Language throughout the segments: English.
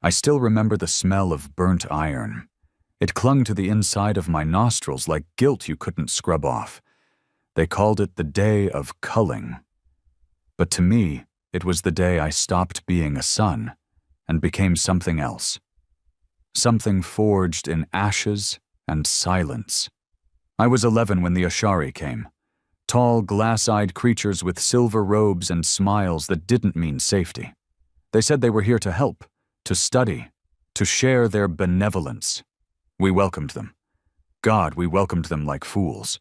I still remember the smell of burnt iron. It clung to the inside of my nostrils like guilt you couldn't scrub off. They called it the day of culling. But to me, it was the day I stopped being a son and became something else. Something forged in ashes and silence. I was 11 when the Ashari came. Tall, glass-eyed creatures with silver robes and smiles that didn't mean safety. They said they were here to help, to study, to share their benevolence. We welcomed them. God, we welcomed them like fools.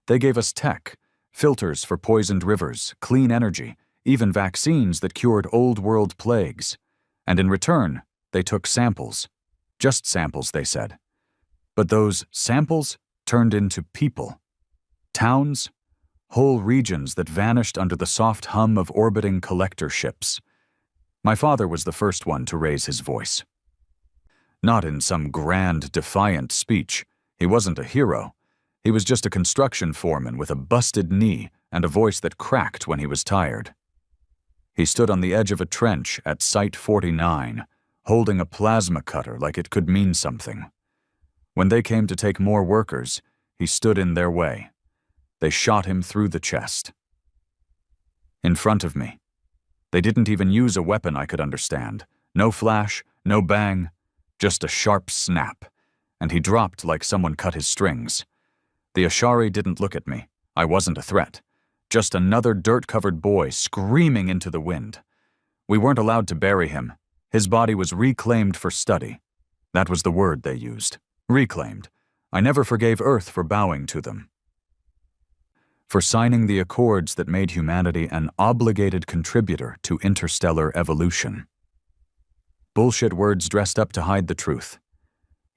They gave us tech, filters for poisoned rivers, clean energy, even vaccines that cured old-world plagues. And in return, they took samples. Just samples, they said. But those samples turned into people. Towns, whole regions that vanished under the soft hum of orbiting collector ships. My father was the first one to raise his voice. Not in some grand, defiant speech. He wasn't a hero. He was just a construction foreman with a busted knee and a voice that cracked when he was tired. He stood on the edge of a trench at Site 49, holding a plasma cutter like it could mean something. When they came to take more workers, he stood in their way. They shot him through the chest. In front of me. They didn't even use a weapon I could understand. No flash, no bang, just a sharp snap, and he dropped like someone cut his strings. The Ashari didn't look at me. I wasn't a threat. Just another dirt-covered boy screaming into the wind. We weren't allowed to bury him. His body was reclaimed for study. That was the word they used. Reclaimed. I never forgave Earth for bowing to them. For signing the accords that made humanity an obligated contributor to interstellar evolution. Bullshit words dressed up to hide the truth.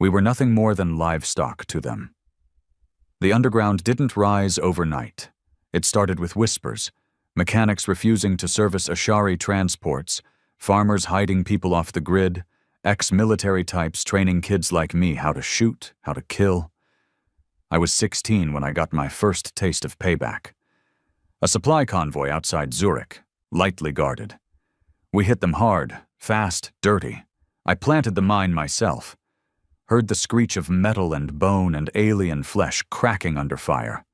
We were nothing more than livestock to them. The underground didn't rise overnight. It started with whispers, mechanics refusing to service Ashari transports, farmers hiding people off the grid, ex-military types training kids like me how to shoot, how to kill. I was 16 when I got my first taste of payback. A supply convoy outside Zurich, lightly guarded. We hit them hard, fast, dirty. I planted the mine myself. Heard the screech of metal and bone and alien flesh cracking under fire.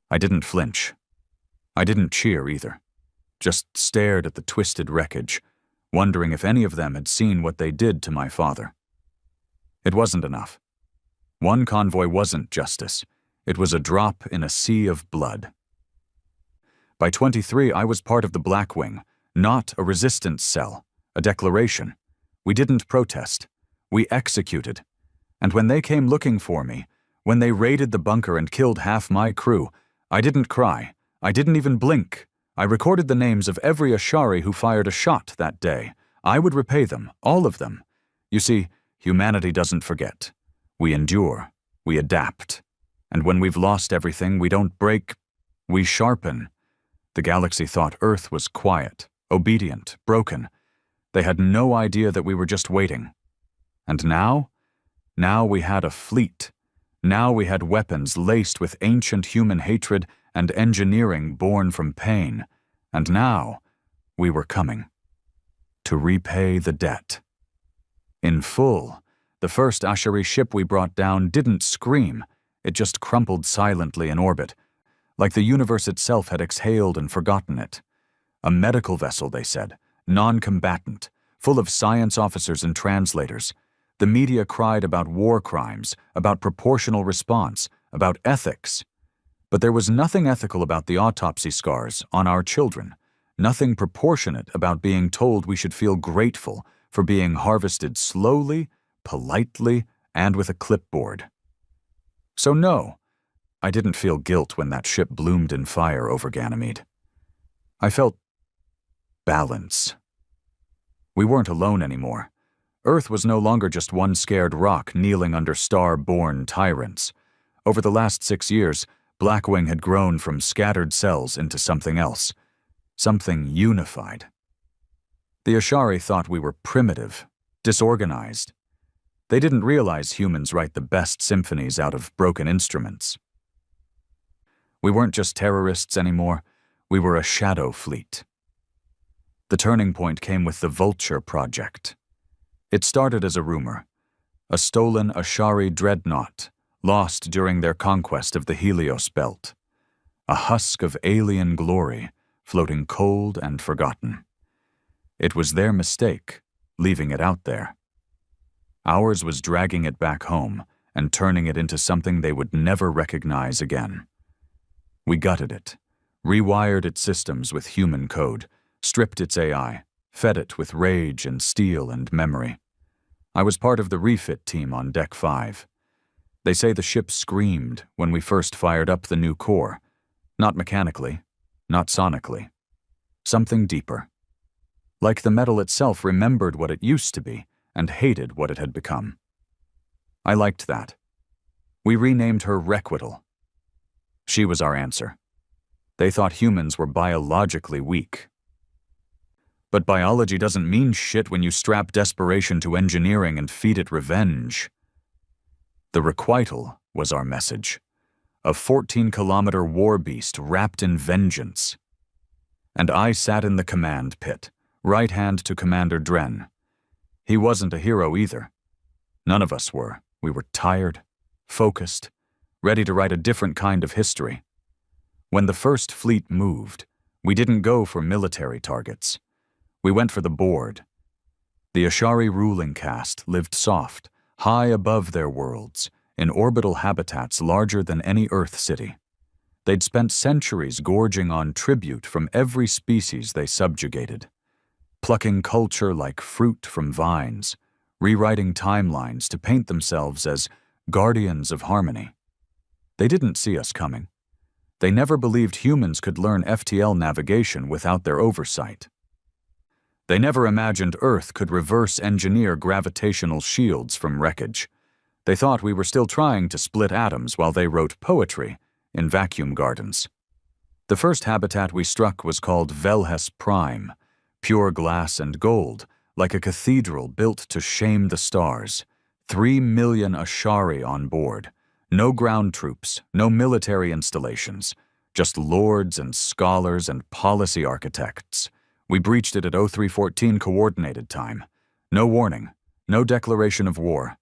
I didn't flinch. I didn't cheer either. Just stared at the twisted wreckage, wondering if any of them had seen what they did to my father. It wasn't enough. One convoy wasn't justice. It was a drop in a sea of blood. By 23, I was part of the Black Wing, not a resistance cell, a declaration. We didn't protest. We executed. And when they came looking for me, when they raided the bunker and killed half my crew, I didn't cry. I didn't even blink. I recorded the names of every Ashari who fired a shot that day. I would repay them, all of them. You see, humanity doesn't forget. We endure. We adapt. And when we've lost everything, we don't break. We sharpen. The galaxy thought Earth was quiet, obedient, broken. They had no idea that we were just waiting. And now? Now we had a fleet. Now we had weapons laced with ancient human hatred and engineering born from pain. And now we were coming. To repay the debt. In full, the first Ashari ship we brought down didn't scream. It just crumpled silently in orbit, like the universe itself had exhaled and forgotten it. A medical vessel, they said, non-combatant, full of science officers and translators. The media cried about war crimes, about proportional response, about ethics. But there was nothing ethical about the autopsy scars on our children, nothing proportionate about being told we should feel grateful for being harvested slowly, politely, and with a clipboard. So no, I didn't feel guilt when that ship bloomed in fire over Ganymede. I felt balance. We weren't alone anymore. Earth was no longer just one scared rock kneeling under star-born tyrants. Over the last 6 years, Blackwing had grown from scattered cells into something else, something unified. The Ashari thought we were primitive, disorganized. They didn't realize humans write the best symphonies out of broken instruments. We weren't just terrorists anymore, we were a shadow fleet. The turning point came with the Vulture Project. It started as a rumor, a stolen Ashari dreadnought, lost during their conquest of the Helios belt, a husk of alien glory floating cold and forgotten. It was their mistake, leaving it out there. Ours was dragging it back home and turning it into something they would never recognize again. We gutted it, rewired its systems with human code, stripped its AI, fed it with rage and steel and memory. I was part of the refit team on Deck 5. They say the ship screamed when we first fired up the new core. Not mechanically, not sonically. Something deeper. Like the metal itself remembered what it used to be and hated what it had become. I liked that. We renamed her Requital. She was our answer. They thought humans were biologically weak. But biology doesn't mean shit when you strap desperation to engineering and feed it revenge. The Requital was our message. A 14-kilometer war beast wrapped in vengeance. And I sat in the command pit, right hand to Commander Dren. He wasn't a hero either. None of us were. We were tired, focused, ready to write a different kind of history. When the first fleet moved, we didn't go for military targets. We went for the board. The Ashari ruling caste lived soft, high above their worlds, in orbital habitats larger than any Earth city. They'd spent centuries gorging on tribute from every species they subjugated, plucking culture like fruit from vines, rewriting timelines to paint themselves as guardians of harmony. They didn't see us coming. They never believed humans could learn FTL navigation without their oversight. They never imagined Earth could reverse engineer gravitational shields from wreckage. They thought we were still trying to split atoms while they wrote poetry in vacuum gardens. The first habitat we struck was called Velhes Prime, pure glass and gold, like a cathedral built to shame the stars. 3 million Ashari on board. No ground troops, no military installations, just lords and scholars and policy architects. We breached it at 0314 coordinated time. No warning, no declaration of war.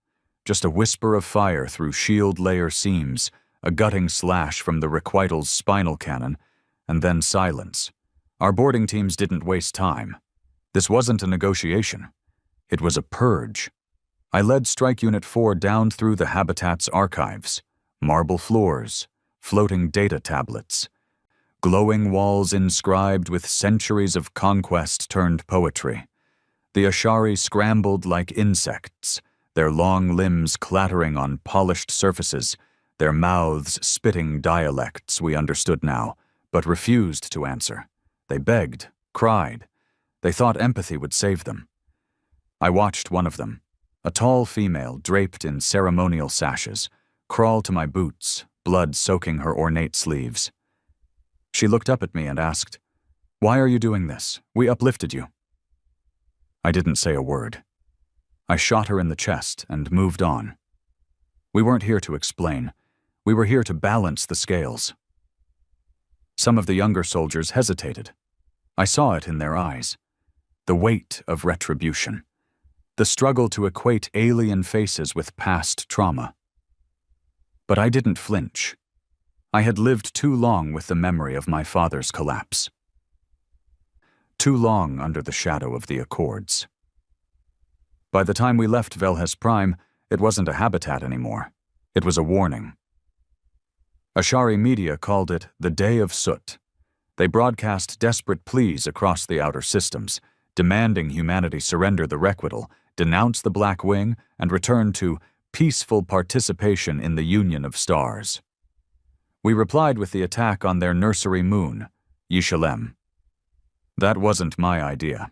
Just a whisper of fire through shield layer seams, a gutting slash from the Requital's spinal cannon, and then silence. Our boarding teams didn't waste time. This wasn't a negotiation. It was a purge. I led Strike Unit 4 down through the habitat's archives. Marble floors, floating data tablets, glowing walls inscribed with centuries of conquest turned poetry. The Ashari scrambled like insects, their long limbs clattering on polished surfaces, their mouths spitting dialects we understood now, but refused to answer. They begged, cried. They thought empathy would save them. I watched one of them, a tall female draped in ceremonial sashes, crawl to my boots, blood soaking her ornate sleeves. She looked up at me and asked, "Why are you doing this? We uplifted you." I didn't say a word. I shot her in the chest and moved on. We weren't here to explain. We were here to balance the scales. Some of the younger soldiers hesitated. I saw it in their eyes. The weight of retribution. The struggle to equate alien faces with past trauma. But I didn't flinch. I had lived too long with the memory of my father's collapse. Too long under the shadow of the Accords. By the time we left Velhes Prime, it wasn't a habitat anymore. It was a warning. Ashari media called it the Day of Soot. They broadcast desperate pleas across the outer systems, demanding humanity surrender the Requital, denounce the Black Wing, and return to peaceful participation in the Union of Stars. We replied with the attack on their nursery moon, Yishalem. That wasn't my idea.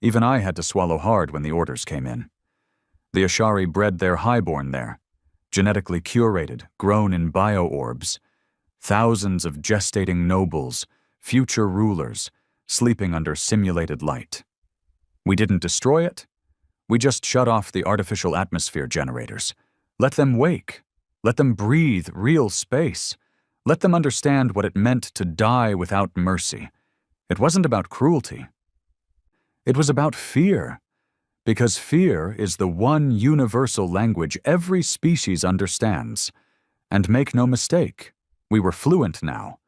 Even I had to swallow hard when the orders came in. The Ashari bred their highborn there, genetically curated, grown in bio-orbs. Thousands of gestating nobles, future rulers, sleeping under simulated light. We didn't destroy it. We just shut off the artificial atmosphere generators. Let them wake. Let them breathe real space. Let them understand what it meant to die without mercy. It wasn't about cruelty. It was about fear. Because fear is the one universal language every species understands. And make no mistake, we were fluent now.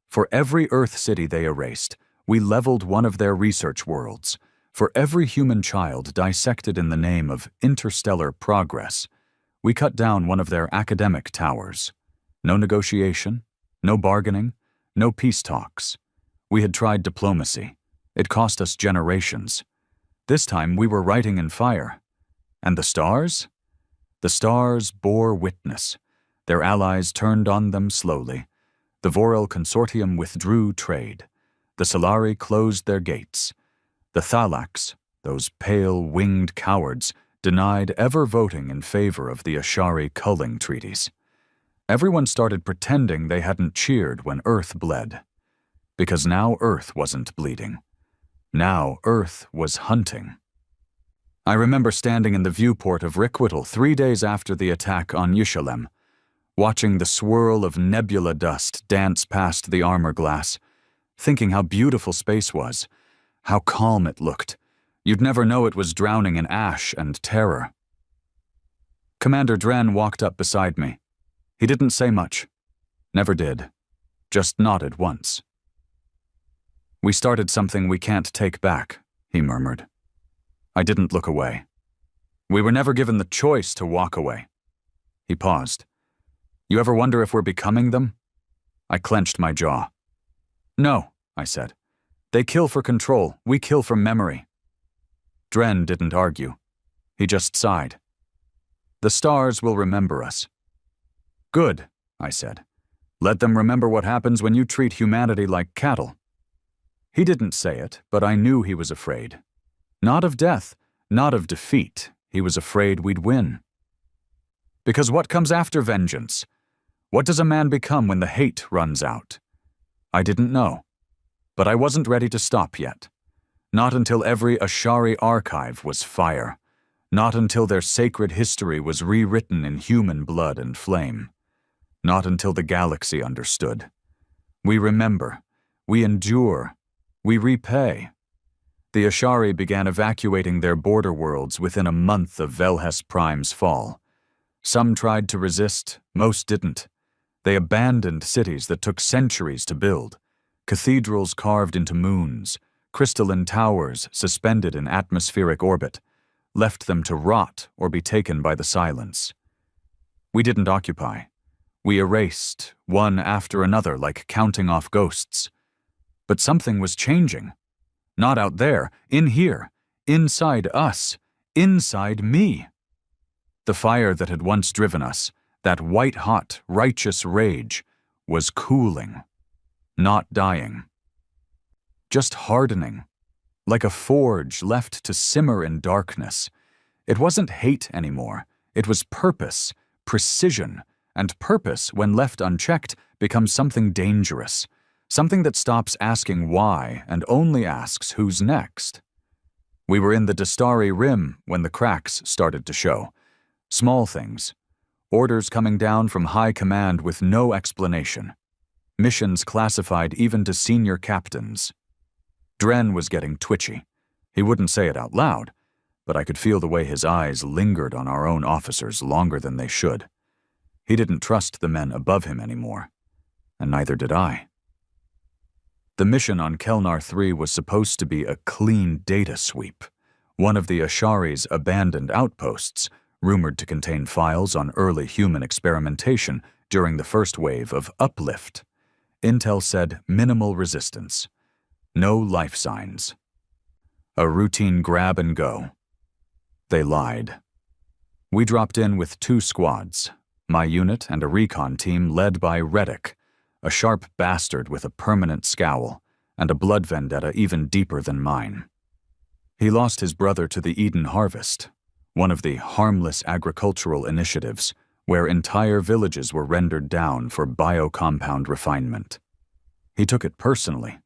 For every Earth city they erased, we leveled one of their research worlds. For every human child dissected in the name of interstellar progress, we cut down one of their academic towers. No negotiation, no bargaining, no peace talks. We had tried diplomacy. It cost us generations. This time we were writing in fire. And the stars? The stars bore witness. Their allies turned on them slowly. The Vorel Consortium withdrew trade. The Solari closed their gates. The Thalax, those pale, winged cowards, denied ever voting in favor of the Ashari culling treaties. Everyone started pretending they hadn't cheered when Earth bled. Because now Earth wasn't bleeding. Now Earth was hunting. I remember standing in the viewport of Riquitl 3 days after the attack on Yushalem, watching the swirl of nebula dust dance past the armor glass, thinking how beautiful space was, how calm it looked. You'd never know it was drowning in ash and terror. Commander Dren walked up beside me. He didn't say much. Never did. Just nodded once. "We started something we can't take back," he murmured. I didn't look away. "We were never given the choice to walk away." He paused. "You ever wonder if we're becoming them?" I clenched my jaw. "No," I said. "They kill for control, we kill for memory." Dren didn't argue. He just sighed. "The stars will remember us." "Good," I said. "Let them remember what happens when you treat humanity like cattle." He didn't say it, but I knew he was afraid. Not of death, not of defeat. He was afraid we'd win. Because what comes after vengeance? What does a man become when the hate runs out? I didn't know. But I wasn't ready to stop yet. Not until every Ashari archive was fire. Not until their sacred history was rewritten in human blood and flame. Not until the galaxy understood. We remember. We endure. We repay. The Ashari began evacuating their border worlds within a month of Velhes Prime's fall. Some tried to resist, most didn't. They abandoned cities that took centuries to build, cathedrals carved into moons, crystalline towers suspended in atmospheric orbit, left them to rot or be taken by the silence. We didn't occupy. We erased, one after another like counting off ghosts. But something was changing. Not out there, in here, inside us, inside me. The fire that had once driven us, that white-hot, righteous rage, was cooling, not dying. Just hardening, like a forge left to simmer in darkness. It wasn't hate anymore, it was purpose, precision, and purpose, when left unchecked, becomes something dangerous. Something that stops asking why and only asks who's next. We were in the Dastari Rim when the cracks started to show. Small things. Orders coming down from high command with no explanation. Missions classified even to senior captains. Dren was getting twitchy. He wouldn't say it out loud, but I could feel the way his eyes lingered on our own officers longer than they should. He didn't trust the men above him anymore, and neither did I. The mission on Kelnar 3 was supposed to be a clean data sweep, one of the Ashari's abandoned outposts, rumored to contain files on early human experimentation during the first wave of uplift. Intel said minimal resistance. No life signs. A routine grab and go. They lied. We dropped in with 2 squads, my unit and a recon team led by Reddick, a sharp bastard with a permanent scowl, and a blood vendetta even deeper than mine. He lost his brother to the Eden Harvest, one of the harmless agricultural initiatives where entire villages were rendered down for biocompound refinement. He took it personally.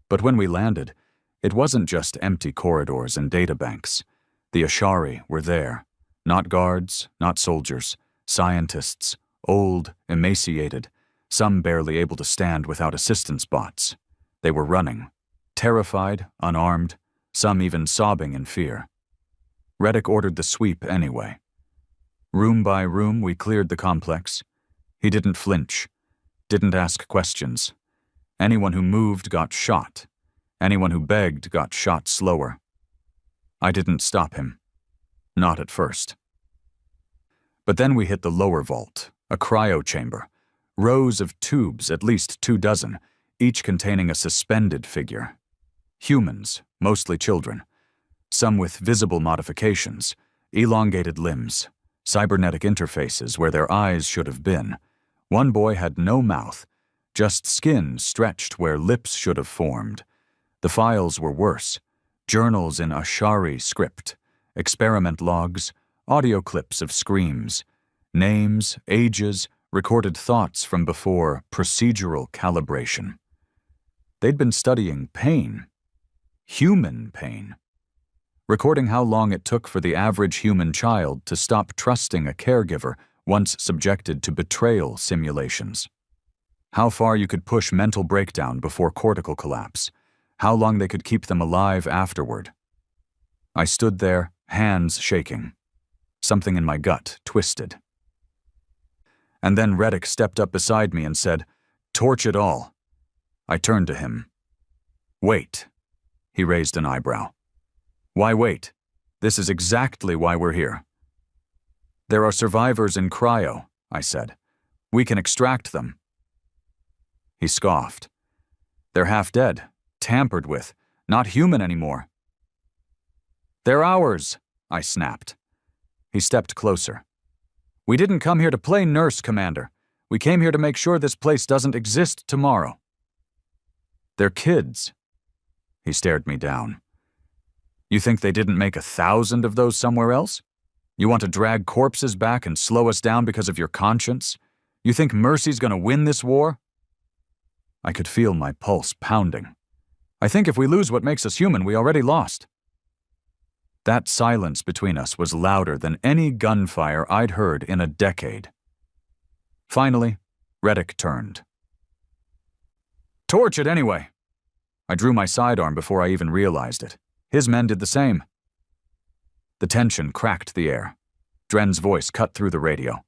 But when we landed, it wasn't just empty corridors and databanks. The Ashari were there, not guards, not soldiers, scientists, old, emaciated, some barely able to stand without assistance bots. They were running, terrified, unarmed, some even sobbing in fear. Reddick ordered the sweep anyway. Room by room, we cleared the complex. He didn't flinch, didn't ask questions. Anyone who moved got shot. Anyone who begged got shot slower. I didn't stop him. Not at first. But then we hit the lower vault, a cryo chamber. Rows of tubes, at least 24, each containing a suspended figure. Humans, mostly children. Some with visible modifications, elongated limbs, cybernetic interfaces where their eyes should have been. One boy had no mouth, just skin stretched where lips should have formed. The files were worse. Journals in Ashari script, experiment logs, audio clips of screams, names, ages, recorded thoughts from before procedural calibration. They'd been studying pain. Human pain. Recording how long it took for the average human child to stop trusting a caregiver once subjected to betrayal simulations. How far you could push mental breakdown before cortical collapse. How long they could keep them alive afterward. I stood there, hands shaking. Something in my gut twisted. And then Reddick stepped up beside me and said, "Torch it all." I turned to him. "Wait." He raised an eyebrow. "Why wait? This is exactly why we're here." "There are survivors in cryo," I said. "We can extract them." He scoffed. "They're half dead, tampered with, not human anymore." "They're ours," I snapped. He stepped closer. "We didn't come here to play nurse, Commander. We came here to make sure this place doesn't exist tomorrow." "They're kids." He stared me down. "You think they didn't make 1,000 of those somewhere else? You want to drag corpses back and slow us down because of your conscience? You think mercy's gonna win this war?" I could feel my pulse pounding. "I think if we lose what makes us human, we already lost." That silence between us was louder than any gunfire I'd heard in a decade. Finally, Reddick turned. "Torch it anyway." I drew my sidearm before I even realized it. His men did the same. The tension cracked the air. Dren's voice cut through the radio.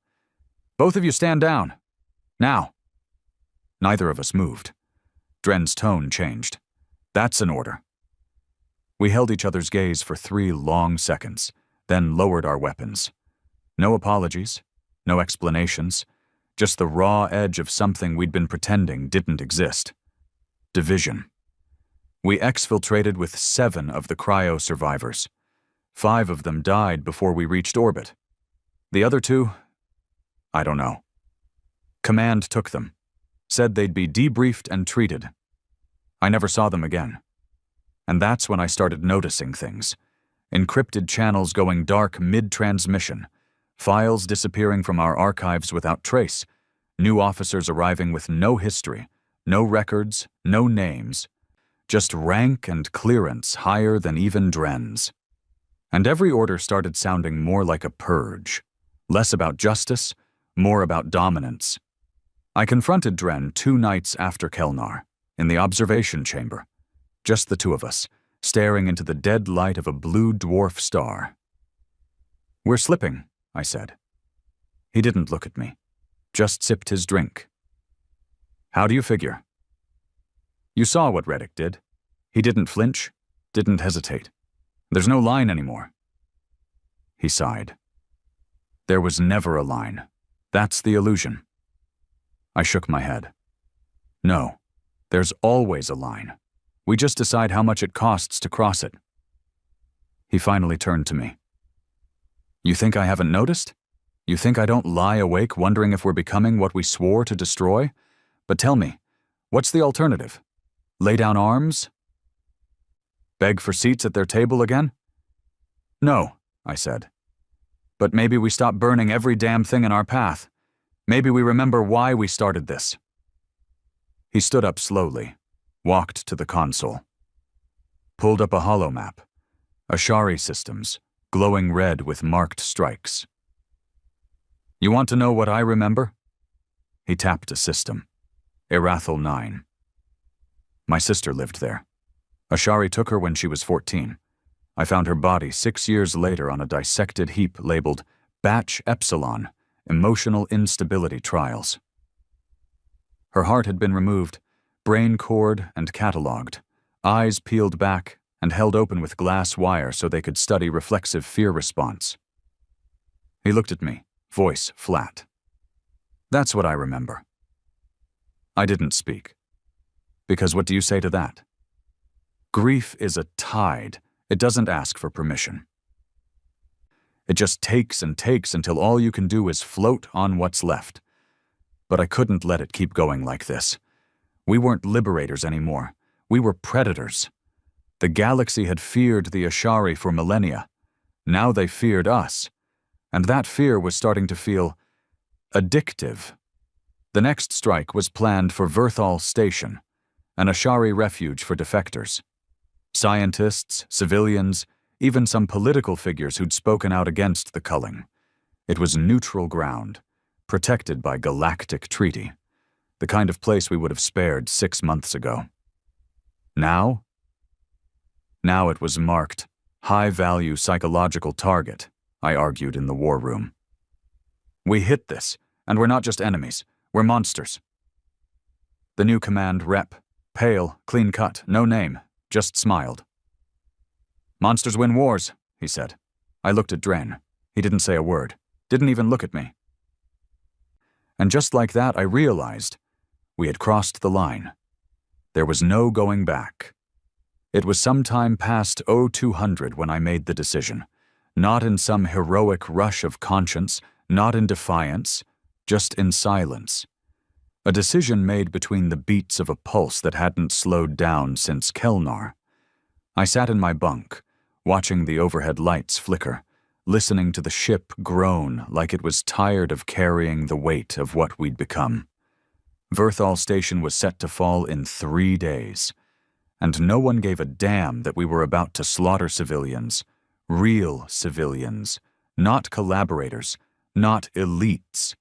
"Both of you stand down. Now." Neither of us moved. Dren's tone changed. "That's an order." We held each other's gaze for 3 long seconds, then lowered our weapons. No apologies, no explanations, just the raw edge of something we'd been pretending didn't exist. Division. We exfiltrated with 7 of the cryo survivors. 5 of them died before we reached orbit. The other 2, I don't know. Command took them, said they'd be debriefed and treated. I never saw them again. And that's when I started noticing things. Encrypted channels going dark mid-transmission, files disappearing from our archives without trace, new officers arriving with no history, no records, no names, just rank and clearance higher than even Dren's. And every order started sounding more like a purge, less about justice, more about dominance. I confronted Dren 2 nights after Kelnar, in the observation chamber. Just the 2 of us, staring into the dead light of a blue dwarf star. "We're slipping," I said. He didn't look at me, just sipped his drink. "How do you figure?" "You saw what Reddick did. He didn't flinch, didn't hesitate. There's no line anymore." He sighed. "There was never a line. That's the illusion." I shook my head. "No, there's always a line. We just decide how much it costs to cross it." He finally turned to me. "You think I haven't noticed? You think I don't lie awake wondering if we're becoming what we swore to destroy? But tell me, what's the alternative? Lay down arms? Beg for seats at their table again?" "No," I said. "But maybe we stop burning every damn thing in our path. Maybe we remember why we started this." He stood up slowly, walked to the console, pulled up a holomap, Ashari systems, glowing red with marked strikes. "You want to know what I remember?" He tapped a system, Erathal 9. My sister lived there. Ashari took her when she was 14. I found her body 6 years later on a dissected heap labeled Batch Epsilon, Emotional Instability Trials. Her heart had been removed, brain cord and catalogued, eyes peeled back and held open with glass wire so they could study reflexive fear response. He looked at me, voice flat. That's what I remember. I didn't speak. Because what do you say to that? Grief is a tide. It doesn't ask for permission. It just takes and takes until all you can do is float on what's left. But I couldn't let it keep going like this. We weren't liberators anymore. We were predators. The galaxy had feared the Ashari for millennia. Now they feared us. And that fear was starting to feel addictive. The next strike was planned for Verthal Station, an Ashari refuge for defectors. Scientists, civilians, even some political figures who'd spoken out against the culling. It was neutral ground, protected by galactic treaty, the kind of place we would have spared 6 months ago. Now it was marked high-value psychological target, I argued in the war room. We hit this, and we're not just enemies, we're monsters. The new command rep, pale, clean-cut, no name, just smiled. Monsters win wars, he said. I looked at Dren. He didn't say a word, didn't even look at me. And just like that, I realized we had crossed the line. There was no going back. It was sometime past 0200 when I made the decision, not in some heroic rush of conscience, not in defiance, just in silence. A decision made between the beats of a pulse that hadn't slowed down since Kelnar. I sat in my bunk, watching the overhead lights flicker, listening to the ship groan like it was tired of carrying the weight of what we'd become. Verthal Station was set to fall in 3 days, and no one gave a damn that we were about to slaughter civilians, real civilians, not collaborators, not elites.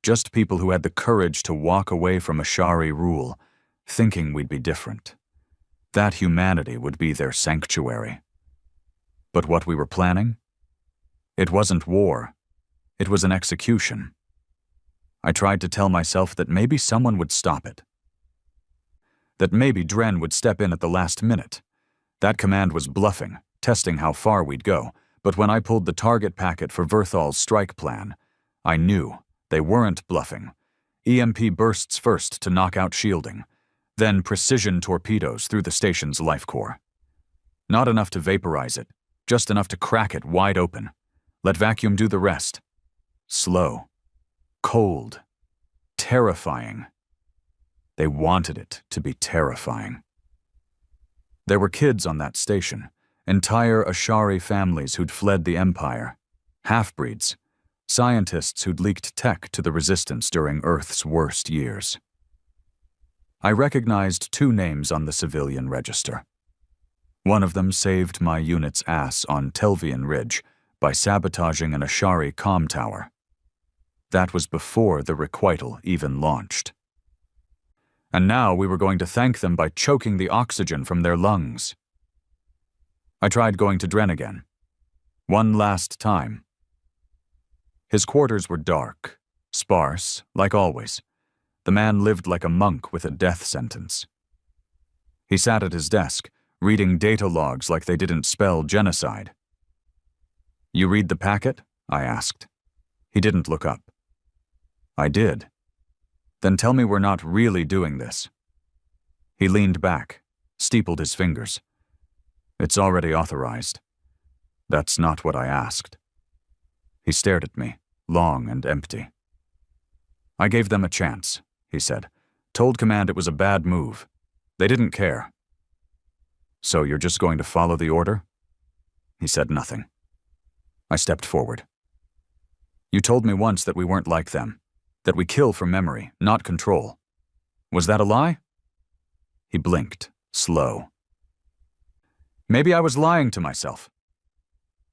Just people who had the courage to walk away from Ashari rule, thinking we'd be different. That humanity would be their sanctuary. But what we were planning? It wasn't war. It was an execution. I tried to tell myself that maybe someone would stop it. That maybe Dren would step in at the last minute. That command was bluffing, testing how far we'd go, but when I pulled the target packet for Verthal's strike plan, I knew they weren't bluffing. EMP bursts first to knock out shielding, then precision torpedoes through the station's life core. Not enough to vaporize it, just enough to crack it wide open. Let vacuum do the rest. Slow, cold, terrifying. They wanted it to be terrifying. There were kids on that station, entire Ashari families who'd fled the Empire, half-breeds, scientists who'd leaked tech to the Resistance during Earth's worst years. I recognized 2 names on the civilian register. One of them saved my unit's ass on Telvian Ridge by sabotaging an Ashari comm tower. That was before the requital even launched. And now we were going to thank them by choking the oxygen from their lungs. I tried going to Dren again. One last time. His quarters were dark, sparse, like always. The man lived like a monk with a death sentence. He sat at his desk, reading data logs like they didn't spell genocide. You read the packet? I asked. He didn't look up. I did. Then tell me we're not really doing this. He leaned back, steepled his fingers. It's already authorized. That's not what I asked. He stared at me, long and empty. I gave them a chance, he said. Told command it was a bad move. They didn't care. So you're just going to follow the order? He said nothing. I stepped forward. You told me once that we weren't like them, that we kill for memory, not control. Was that a lie? He blinked, slow. Maybe I was lying to myself.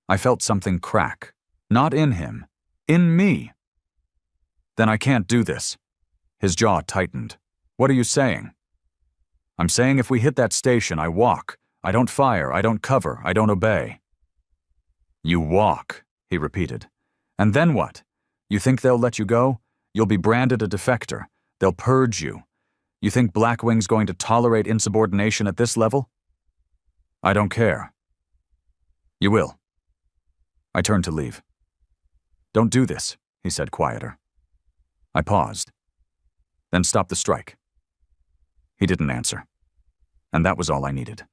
I felt something crack, not in him, in me. Then I can't do this. His jaw tightened. What are you saying? I'm saying if we hit that station, I walk. I don't fire, I don't cover, I don't obey. You walk, he repeated. And then what? You think they'll let you go? You'll be branded a defector. They'll purge you. You think Blackwing's going to tolerate insubordination at this level? I don't care. You will. I turned to leave. Don't do this, he said quieter. I paused. Then stop the strike. He didn't answer. And that was all I needed.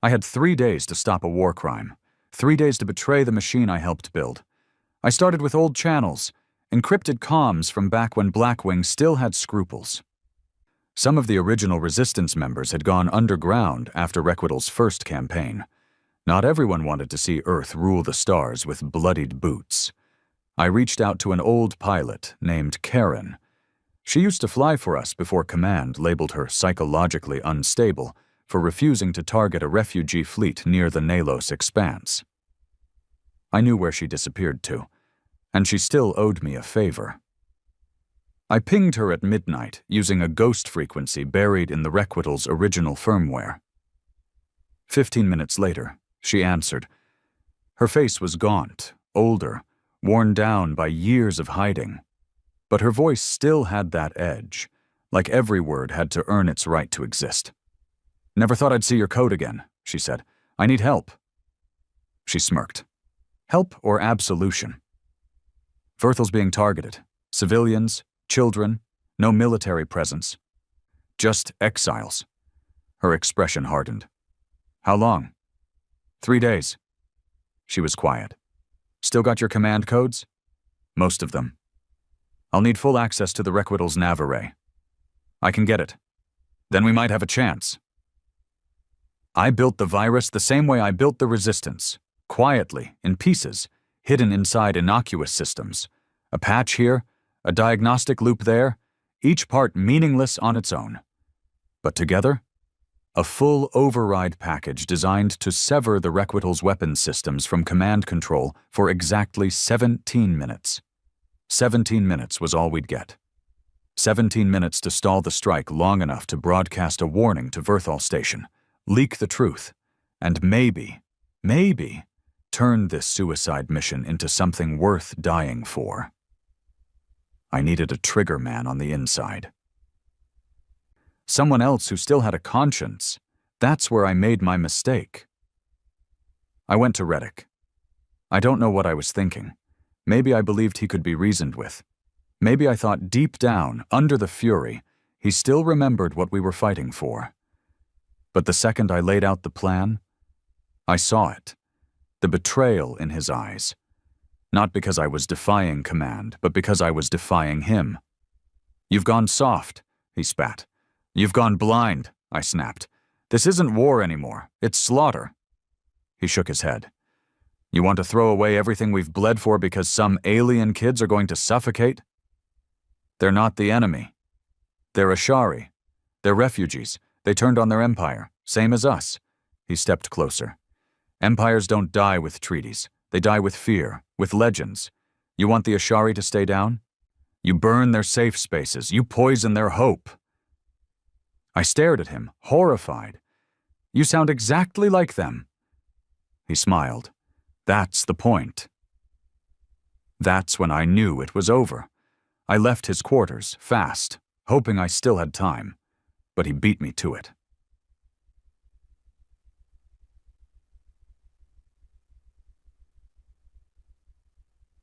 I had 3 days to stop a war crime, 3 days to betray the machine I helped build. I started with old channels, encrypted comms from back when Blackwing still had scruples. Some of the original Resistance members had gone underground after Requital's first campaign. Not everyone wanted to see Earth rule the stars with bloodied boots. I reached out to an old pilot named Karen. She used to fly for us before Command labeled her psychologically unstable for refusing to target a refugee fleet near the Nalos Expanse. I knew where she disappeared to, and she still owed me a favor. I pinged her at midnight using a ghost frequency buried in the Requital's original firmware. 15 minutes later, she answered. Her face was gaunt, older, worn down by years of hiding. But her voice still had that edge, like every word had to earn its right to exist. Never thought I'd see your code again, she said. I need help. She smirked. Help or absolution? Verthal's being targeted. Civilians, children, no military presence. Just exiles. Her expression hardened. How long? 3 days. She was quiet. Still got your command codes? Most of them. I'll need full access to the Requital's nav array. I can get it. Then we might have a chance. I built the virus the same way I built the Resistance. Quietly, in pieces, hidden inside innocuous systems. A patch here, a diagnostic loop there, each part meaningless on its own. But together, a full override package designed to sever the Requital's weapons systems from command control for exactly 17 minutes. 17 minutes was all we'd get. 17 minutes to stall the strike long enough to broadcast a warning to Verthal Station, leak the truth, and maybe, turn this suicide mission into something worth dying for. I needed a trigger man on the inside. Someone else who still had a conscience. That's where I made my mistake. I went to Reddick. I don't know what I was thinking. Maybe I believed he could be reasoned with. Maybe I thought deep down, under the fury, he still remembered what we were fighting for. But the second I laid out the plan, I saw it. The betrayal in his eyes. Not because I was defying command, but because I was defying him. You've gone soft, he spat. You've gone blind, I snapped. This isn't war anymore. It's slaughter. He shook his head. You want to throw away everything we've bled for because some alien kids are going to suffocate? They're not the enemy. They're Ashari. They're refugees. They turned on their empire, same as us. He stepped closer. Empires don't die with treaties. They die with fear, with legends. You want the Ashari to stay down? You burn their safe spaces. You poison their hope. I stared at him, horrified. You sound exactly like them. He smiled. That's the point. That's when I knew it was over. I left his quarters, fast, hoping I still had time, but he beat me to it.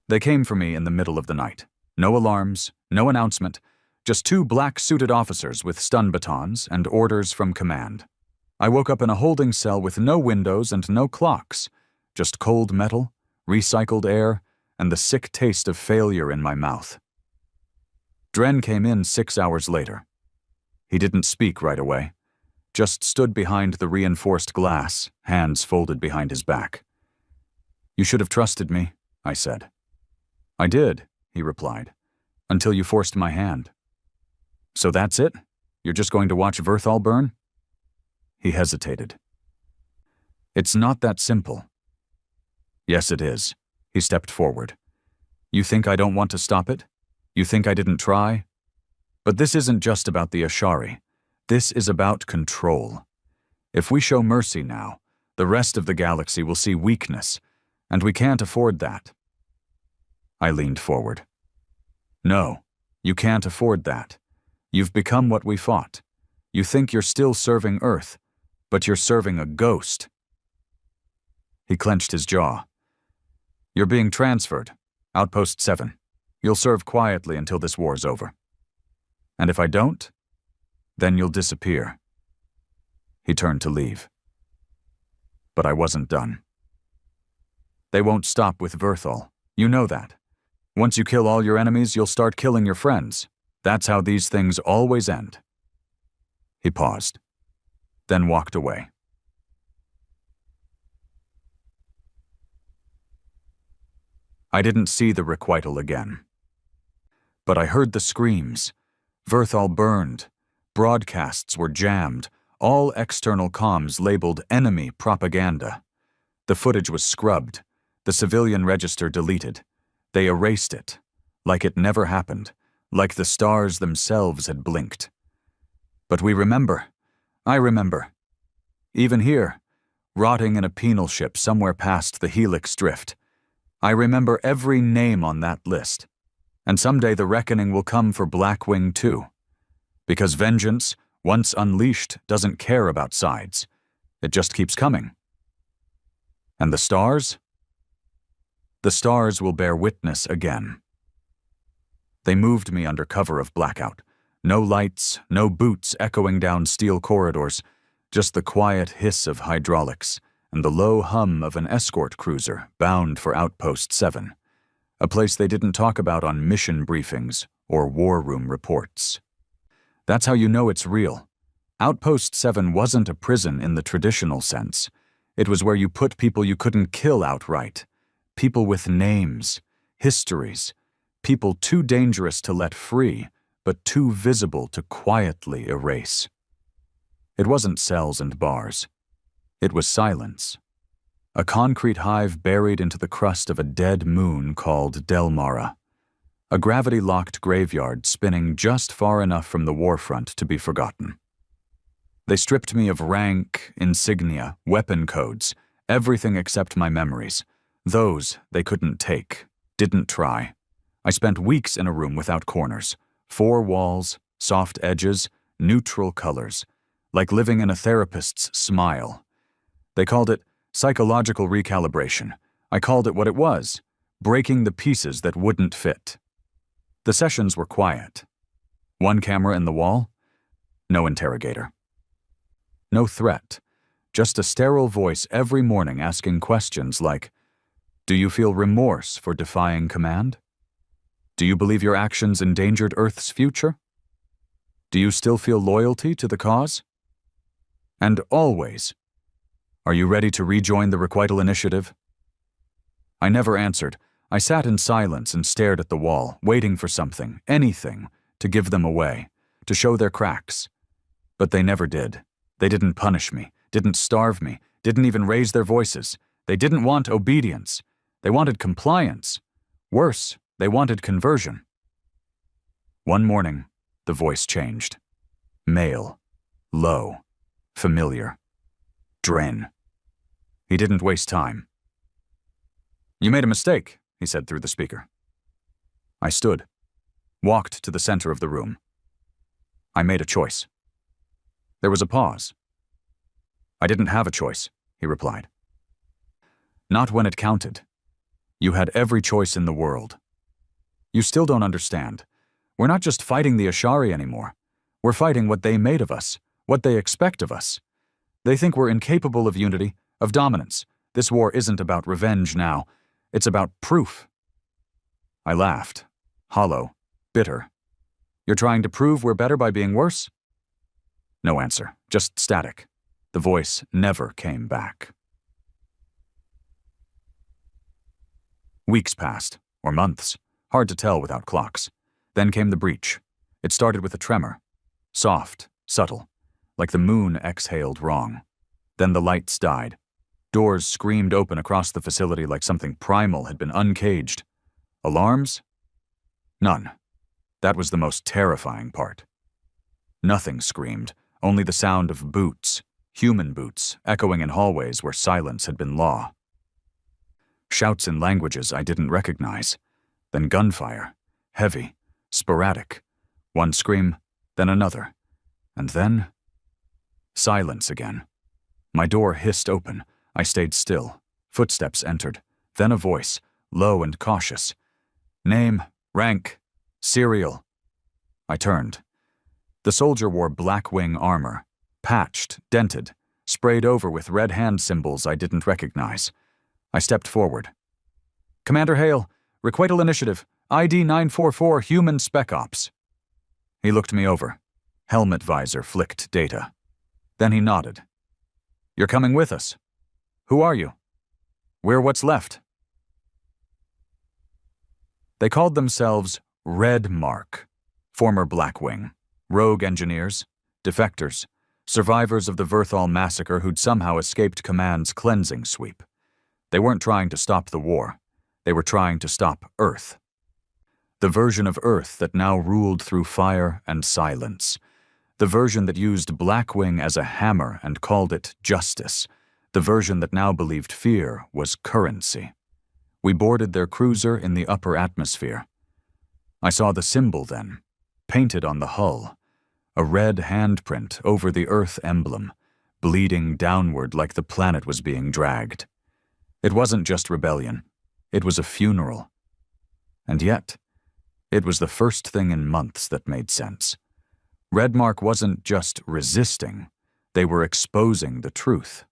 They came for me in the middle of the night. No alarms, no announcement, just 2 black-suited officers with stun batons and orders from command. I woke up in a holding cell with no windows and no clocks, just cold metal, recycled air, and the sick taste of failure in my mouth. Dren came in 6 hours later. He didn't speak right away, just stood behind the reinforced glass, hands folded behind his back. You should have trusted me, I said. I did, he replied, until you forced my hand. So that's it? You're just going to watch Verthal burn? He hesitated. It's not that simple. Yes, it is. He stepped forward. You think I don't want to stop it? You think I didn't try? But this isn't just about the Ashari. This is about control. If we show mercy now, the rest of the galaxy will see weakness, and we can't afford that. I leaned forward. No, you can't afford that. You've become what we fought. You think you're still serving Earth, but you're serving a ghost. He clenched his jaw. You're being transferred. Outpost 7. You'll serve quietly until this war's over. And if I don't, then you'll disappear. He turned to leave. But I wasn't done. They won't stop with Verthal. You know that. Once you kill all your enemies, you'll start killing your friends. That's how these things always end. He paused, then walked away. I didn't see the requital again. But I heard the screams. Verthal burned. Broadcasts were jammed. All external comms labeled enemy propaganda. The footage was scrubbed. The civilian register deleted. They erased it, like it never happened, like the stars themselves had blinked. But we remember. I remember. Even here, rotting in a penal ship somewhere past the Helix Drift. I remember every name on that list. And someday the reckoning will come for Blackwing too. Because vengeance, once unleashed, doesn't care about sides. It just keeps coming. And the stars? The stars will bear witness again. They moved me under cover of blackout. No lights, no boots echoing down steel corridors, just the quiet hiss of hydraulics and the low hum of an escort cruiser bound for Outpost 7, a place they didn't talk about on mission briefings or war room reports. That's how you know it's real. Outpost 7 wasn't a prison in the traditional sense. It was where you put people you couldn't kill outright. People with names, histories, people too dangerous to let free, but too visible to quietly erase. It wasn't cells and bars. It was silence. A concrete hive buried into the crust of a dead moon called Delmara. A gravity-locked graveyard spinning just far enough from the warfront to be forgotten. They stripped me of rank, insignia, weapon codes, everything except my memories. Those they couldn't take, didn't try. I spent weeks in a room without corners. 4 walls, soft edges, neutral colors, like living in a therapist's smile. They called it psychological recalibration. I called it what it was, breaking the pieces that wouldn't fit. The sessions were quiet. 1 camera in the wall, no interrogator. No threat, just a sterile voice every morning asking questions like, do you feel remorse for defying command? Do you believe your actions endangered Earth's future? Do you still feel loyalty to the cause? And always, are you ready to rejoin the Requital Initiative? I never answered. I sat in silence and stared at the wall, waiting for something, anything, to give them away, to show their cracks. But they never did. They didn't punish me, didn't starve me, didn't even raise their voices. They didn't want obedience. They wanted compliance. Worse, they wanted conversion. One morning, the voice changed. Male, low, familiar. Dren. He didn't waste time. You made a mistake, he said through the speaker. I stood, walked to the center of the room. I made a choice. There was a pause. I didn't have a choice, he replied. Not when it counted. You had every choice in the world. You still don't understand. We're not just fighting the Ashari anymore. We're fighting what they made of us, what they expect of us. They think we're incapable of unity, of dominance. This war isn't about revenge now. It's about proof. I laughed, hollow, bitter. You're trying to prove we're better by being worse? No answer, just static. The voice never came back. Weeks passed, or months, hard to tell without clocks. Then came the breach. It started with a tremor. Soft, subtle, like the moon exhaled wrong. Then the lights died. Doors screamed open across the facility like something primal had been uncaged. Alarms? None. That was the most terrifying part. Nothing screamed, only the sound of boots, human boots echoing in hallways where silence had been law. Shouts in languages I didn't recognize. Then gunfire, heavy, sporadic. One scream, then another. And then silence again. My door hissed open. I stayed still. Footsteps entered. Then a voice, low and cautious. Name, rank, serial. I turned. The soldier wore black wing armor, patched, dented, sprayed over with red hand symbols I didn't recognize. I stepped forward. Commander Hale, Requital Initiative, ID 944 Human Spec Ops. He looked me over. Helmet visor flicked data. Then he nodded. You're coming with us. Who are you? We're what's left. They called themselves Red Mark, former Blackwing, rogue engineers, defectors, survivors of the Verthal massacre who'd somehow escaped Command's cleansing sweep. They weren't trying to stop the war. They were trying to stop Earth. The version of Earth that now ruled through fire and silence. The version that used Blackwing as a hammer and called it justice. The version that now believed fear was currency. We boarded their cruiser in the upper atmosphere. I saw the symbol then, painted on the hull. A red handprint over the Earth emblem, bleeding downward like the planet was being dragged. It wasn't just rebellion. It was a funeral. And yet, it was the first thing in months that made sense. Redmark wasn't just resisting. They were exposing the truth.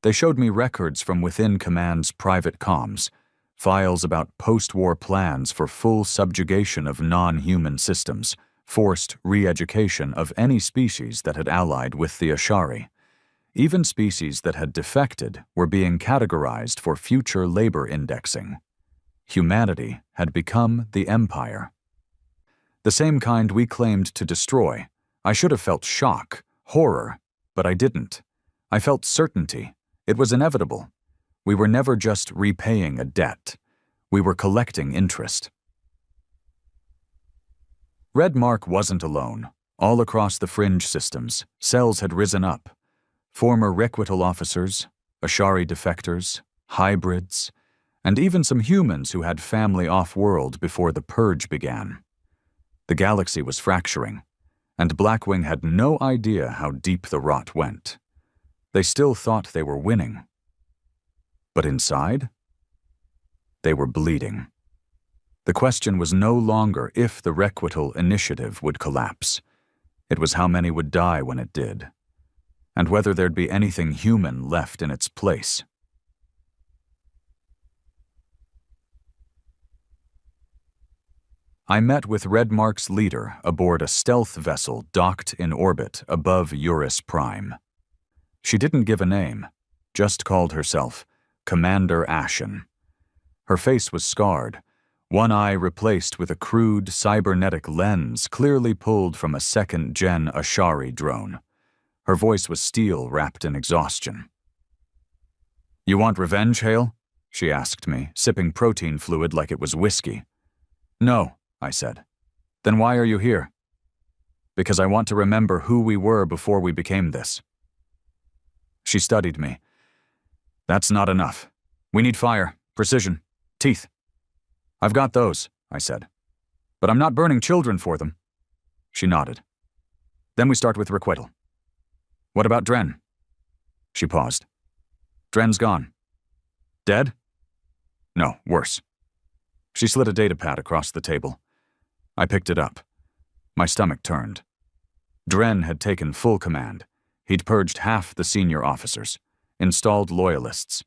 They showed me records from within Command's private comms, files about post-war plans for full subjugation of non-human systems, forced re-education of any species that had allied with the Ashari. Even species that had defected were being categorized for future labor indexing. Humanity had become the Empire. The same kind we claimed to destroy. I should have felt shock, horror, but I didn't. I felt certainty. It was inevitable. We were never just repaying a debt. We were collecting interest. Red Mark wasn't alone. All across the fringe systems, cells had risen up. Former Requital officers, Ashari defectors, hybrids, and even some humans who had family off-world before the Purge began. The galaxy was fracturing, and Blackwing had no idea how deep the rot went. They still thought they were winning. But inside, they were bleeding. The question was no longer if the Requital initiative would collapse. It was how many would die when it did, and whether there'd be anything human left in its place. I met with Redmark's leader aboard a stealth vessel docked in orbit above Eurus Prime. She didn't give a name, just called herself Commander Ashen. Her face was scarred, one eye replaced with a crude cybernetic lens clearly pulled from a second-gen Ashari drone. Her voice was steel wrapped in exhaustion. "You want revenge, Hale?" she asked me, sipping protein fluid like it was whiskey. "No," I said. "Then why are you here?" "Because I want to remember who we were before we became this." She studied me. "That's not enough. We need fire, precision, teeth." "I've got those," I said. "But I'm not burning children for them." She nodded. "Then we start with Requital." "What about Dren?" She paused. "Dren's gone." "Dead?" "No, worse." She slid a datapad across the table. I picked it up. My stomach turned. Dren had taken full command. He'd purged half the senior officers, installed loyalists,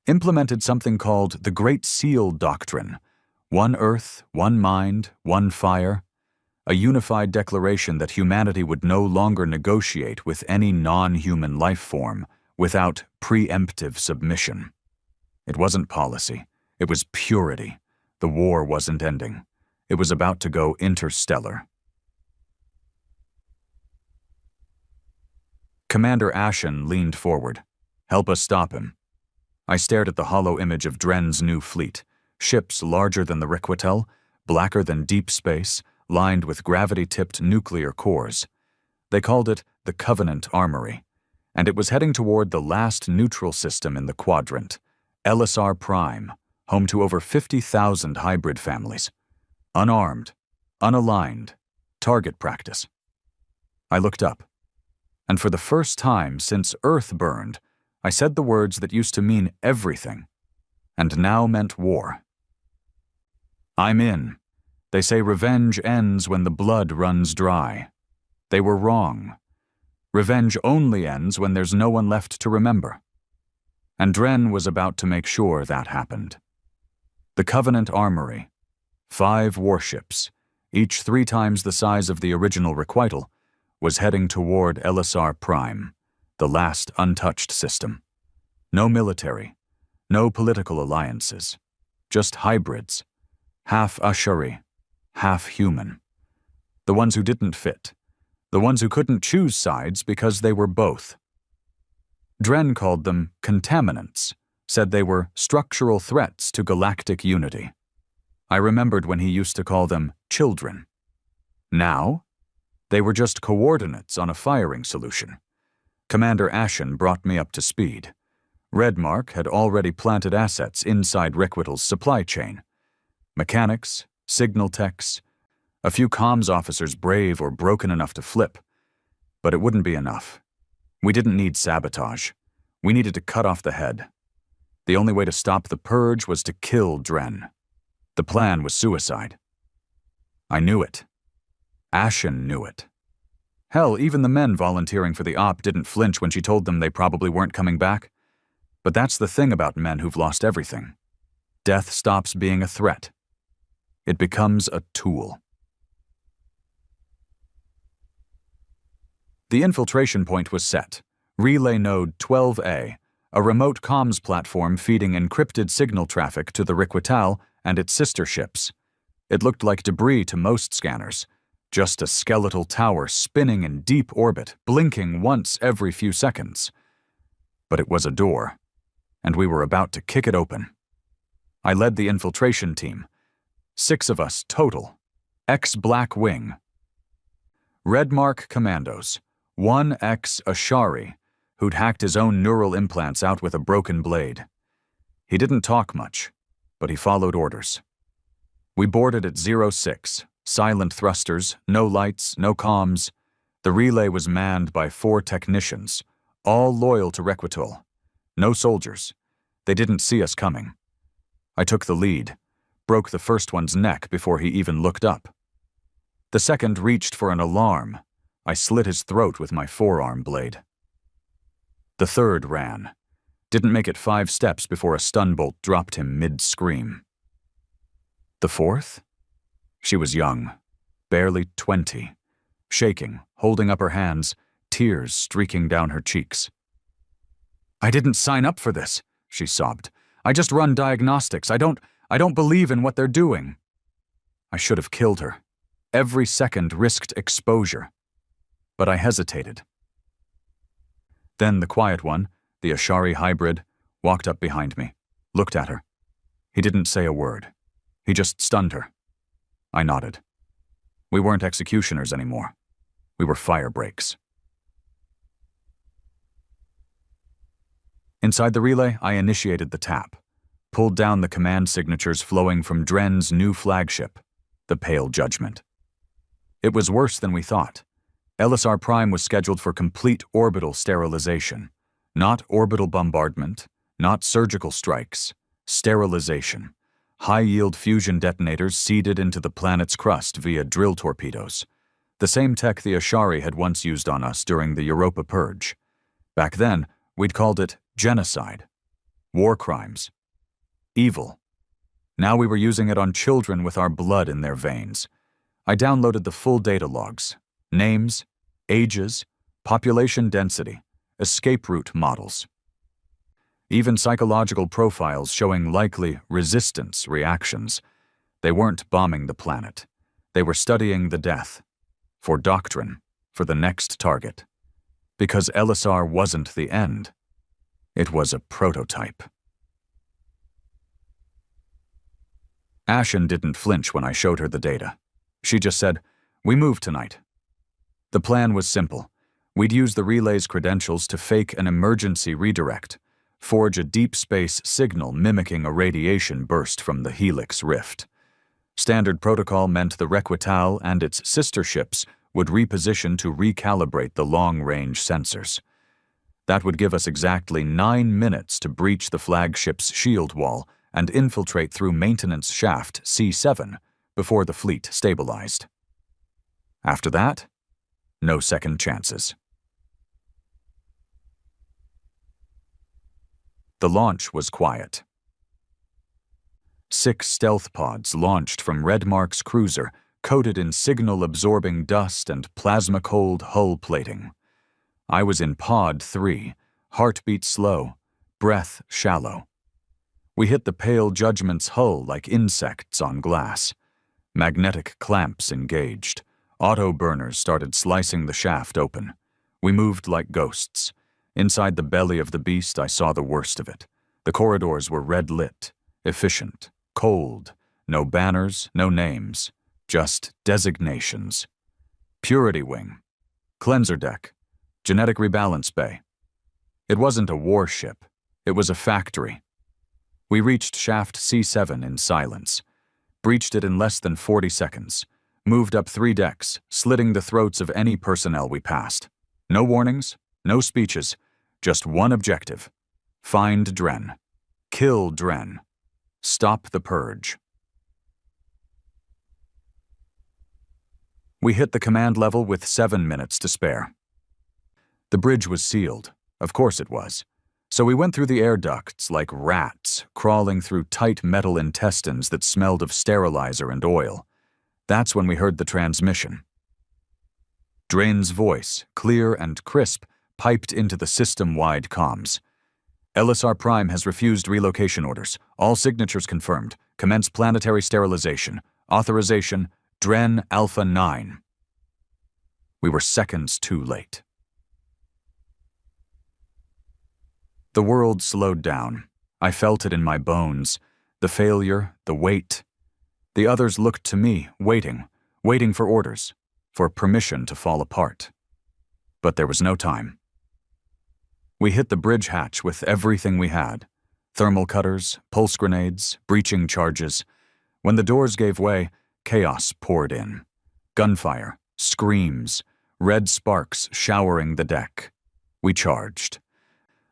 implemented something called the Great Seal Doctrine, one Earth, one mind, one fire, a unified declaration that humanity would no longer negotiate with any non-human life form without preemptive submission. It wasn't policy. It was purity. The war wasn't ending. It was about to go interstellar. Commander Ashen leaned forward. "Help us stop him." I stared at the hollow image of Dren's new fleet, ships larger than the Requital, blacker than deep space, lined with gravity-tipped nuclear cores. They called it the Covenant Armory, and it was heading toward the last neutral system in the quadrant, LSR Prime, home to over 50,000 hybrid families. Unarmed, unaligned, target practice. I looked up, and for the first time since Earth burned, I said the words that used to mean everything, and now meant war. I'm in. They say revenge ends when the blood runs dry. They were wrong. Revenge only ends when there's no one left to remember. And Dren was about to make sure that happened. The Covenant Armory, 5 warships, each 3 times the size of the original requital, was heading toward LSR Prime, the last untouched system. No military, no political alliances, just hybrids, half Ashari, half human. The ones who didn't fit, the ones who couldn't choose sides because they were both. Dren called them contaminants, said they were structural threats to galactic unity. I remembered when he used to call them children. Now, they were just coordinates on a firing solution. Commander Ashen brought me up to speed. Redmark had already planted assets inside Requital's supply chain. Mechanics, signal techs, a few comms officers brave or broken enough to flip. But it wouldn't be enough. We didn't need sabotage. We needed to cut off the head. The only way to stop the purge was to kill Dren. The plan was suicide. I knew it. Ashen knew it. Hell, even the men volunteering for the op didn't flinch when she told them they probably weren't coming back. But that's the thing about men who've lost everything. Death stops being a threat. It becomes a tool. The infiltration point was set. Relay Node 12A, a remote comms platform feeding encrypted signal traffic to the Requital and its sister ships. It looked like debris to most scanners, just a skeletal tower spinning in deep orbit, blinking once every few seconds. But it was a door, and we were about to kick it open. I led the infiltration team. 6 of us total. Ex-Black Wing. Redmark Commandos. 1 ex-Ashari, who'd hacked his own neural implants out with a broken blade. He didn't talk much, but he followed orders. We boarded at 06, silent thrusters, no lights, no comms. The relay was manned by 4 technicians, all loyal to Requital. No soldiers. They didn't see us coming. I took the lead, broke the first one's neck before he even looked up. The second reached for an alarm. I slit his throat with my forearm blade. The third ran. Didn't make it 5 steps before a stun bolt dropped him mid-scream. The fourth? She was young, barely 20, shaking, holding up her hands, tears streaking down her cheeks. "I didn't sign up for this," she sobbed. "I just run diagnostics. I don't believe in what they're doing." I should have killed her. Every second risked exposure. But I hesitated. Then the quiet one, the Ashari hybrid, walked up behind me, looked at her. He didn't say a word. He just stunned her. I nodded. We weren't executioners anymore. We were fire breaks. Inside the relay, I initiated the tap, pulled down the command signatures flowing from Dren's new flagship, the Pale Judgment. It was worse than we thought. LSR Prime was scheduled for complete orbital sterilization. Not orbital bombardment, not surgical strikes. Sterilization. High-yield fusion detonators seeded into the planet's crust via drill torpedoes. The same tech the Ashari had once used on us during the Europa Purge. Back then, we'd called it genocide. War crimes. Evil. Now we were using it on children with our blood in their veins. I downloaded the full data logs. Names, ages, population density, escape route models. Even psychological profiles showing likely resistance reactions. They weren't bombing the planet. They were studying the death. For doctrine, for the next target. Because LSR wasn't the end. It was a prototype. Ashen didn't flinch when I showed her the data. She just said, "We move tonight." The plan was simple. We'd use the relay's credentials to fake an emergency redirect, forge a deep space signal mimicking a radiation burst from the Helix rift. Standard protocol meant the Requital and its sister ships would reposition to recalibrate the long-range sensors. That would give us exactly 9 minutes to breach the flagship's shield wall and infiltrate through maintenance shaft C7 before the fleet stabilized. After that, no second chances. The launch was quiet. 6 stealth pods launched from Redmark's cruiser, coated in signal-absorbing dust and plasma-cold hull plating. I was in Pod 3, heartbeat slow, breath shallow. We hit the Pale Judgment's hull like insects on glass. Magnetic clamps engaged. Auto burners started slicing the shaft open. We moved like ghosts. Inside the belly of the beast, I saw the worst of it. The corridors were red-lit, efficient, cold, no banners, no names, just designations. Purity Wing, Cleanser Deck, Genetic Rebalance Bay. It wasn't a warship. It was a factory. We reached Shaft C7 in silence, breached it in less than 40 seconds, moved up 3 decks, slitting the throats of any personnel we passed. No warnings, no speeches, just one objective. Find Dren. Kill Dren. Stop the purge. We hit the command level with 7 minutes to spare. The bridge was sealed. Of course it was. So we went through the air ducts like rats, crawling through tight metal intestines that smelled of sterilizer and oil. That's when we heard the transmission. Drain's voice, clear and crisp, piped into the system-wide comms. LSR Prime has refused relocation orders. All signatures confirmed. Commence planetary sterilization. Authorization, Dren Alpha 9. We were seconds too late. The world slowed down. I felt it in my bones. The failure, the weight. The others looked to me, waiting for orders, for permission to fall apart. But there was no time. We hit the bridge hatch with everything we had. Thermal cutters, pulse grenades, breaching charges. When the doors gave way, chaos poured in. Gunfire, screams, red sparks showering the deck. We charged.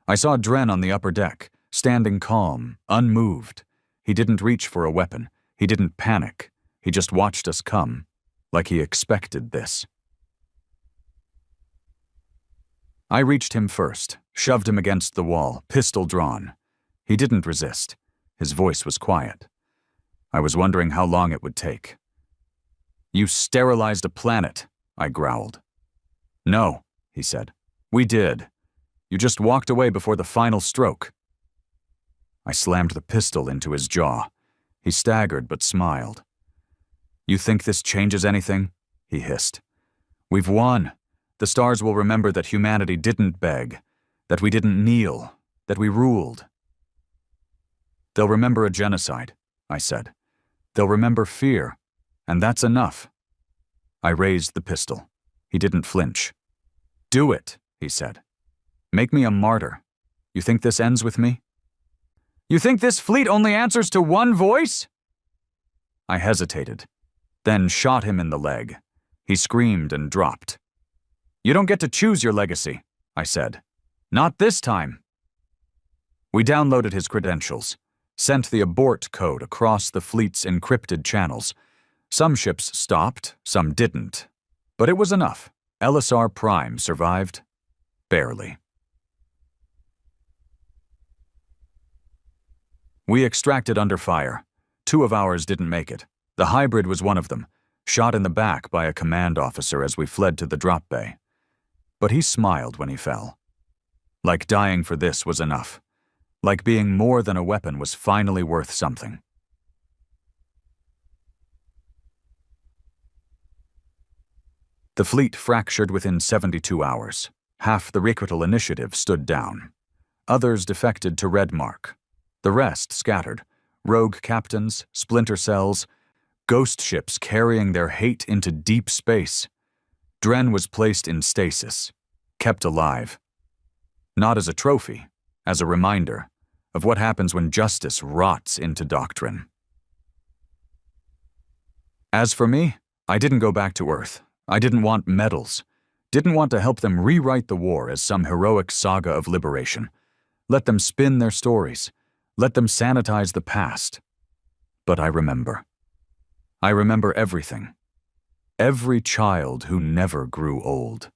I saw Dren on the upper deck, standing calm, unmoved. He didn't reach for a weapon. He didn't panic. He just watched us come, like he expected this. I reached him first, shoved him against the wall, pistol drawn. He didn't resist. His voice was quiet. I was wondering how long it would take. "You sterilized a planet," I growled. "No," he said. "We did. You just walked away before the final stroke." I slammed the pistol into his jaw. He staggered but smiled. "You think this changes anything?" he hissed. "We've won. The stars will remember that humanity didn't beg, that we didn't kneel, that we ruled." "They'll remember a genocide," I said. "They'll remember fear, and that's enough." I raised the pistol. He didn't flinch. "Do it," he said. "Make me a martyr. You think this ends with me?" "You think this fleet only answers to one voice?" I hesitated, then shot him in the leg. He screamed and dropped. "You don't get to choose your legacy," I said. "Not this time." We downloaded his credentials, sent the abort code across the fleet's encrypted channels. Some ships stopped, some didn't. But it was enough. LSR Prime survived. Barely. We extracted under fire. 2 of ours didn't make it. The hybrid was one of them, shot in the back by a command officer as we fled to the drop bay. But he smiled when he fell. Like dying for this was enough. Like being more than a weapon was finally worth something. The fleet fractured within 72 hours. Half the Requital Initiative stood down. Others defected to Redmark. The rest scattered. Rogue captains, splinter cells, ghost ships carrying their hate into deep space. Dren was placed in stasis. kept alive. Not as a trophy, as a reminder of what happens when justice rots into doctrine. As for me, I didn't go back to Earth. I didn't want medals. Didn't want to help them rewrite the war as some heroic saga of liberation. Let them spin their stories. Let them sanitize the past. But I remember. I remember everything. Every child who never grew old.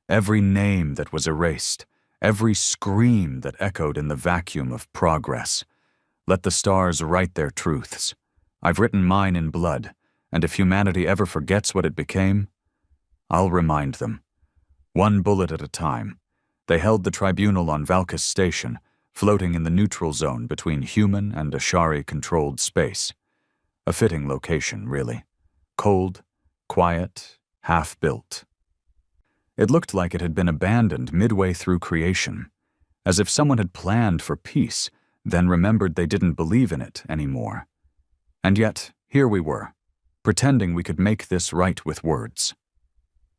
Every name that was erased. Every scream that echoed in the vacuum of progress. Let the stars write their truths. I've written mine in blood, and if humanity ever forgets what it became, I'll remind them. One bullet at a time, they held the tribunal on Valkus Station, floating in the neutral zone between human and Ashari-controlled space. A fitting location, really. Cold, quiet, half-built. It looked like it had been abandoned midway through creation, as if someone had planned for peace, then remembered they didn't believe in it anymore. And yet, here we were, pretending we could make this right with words.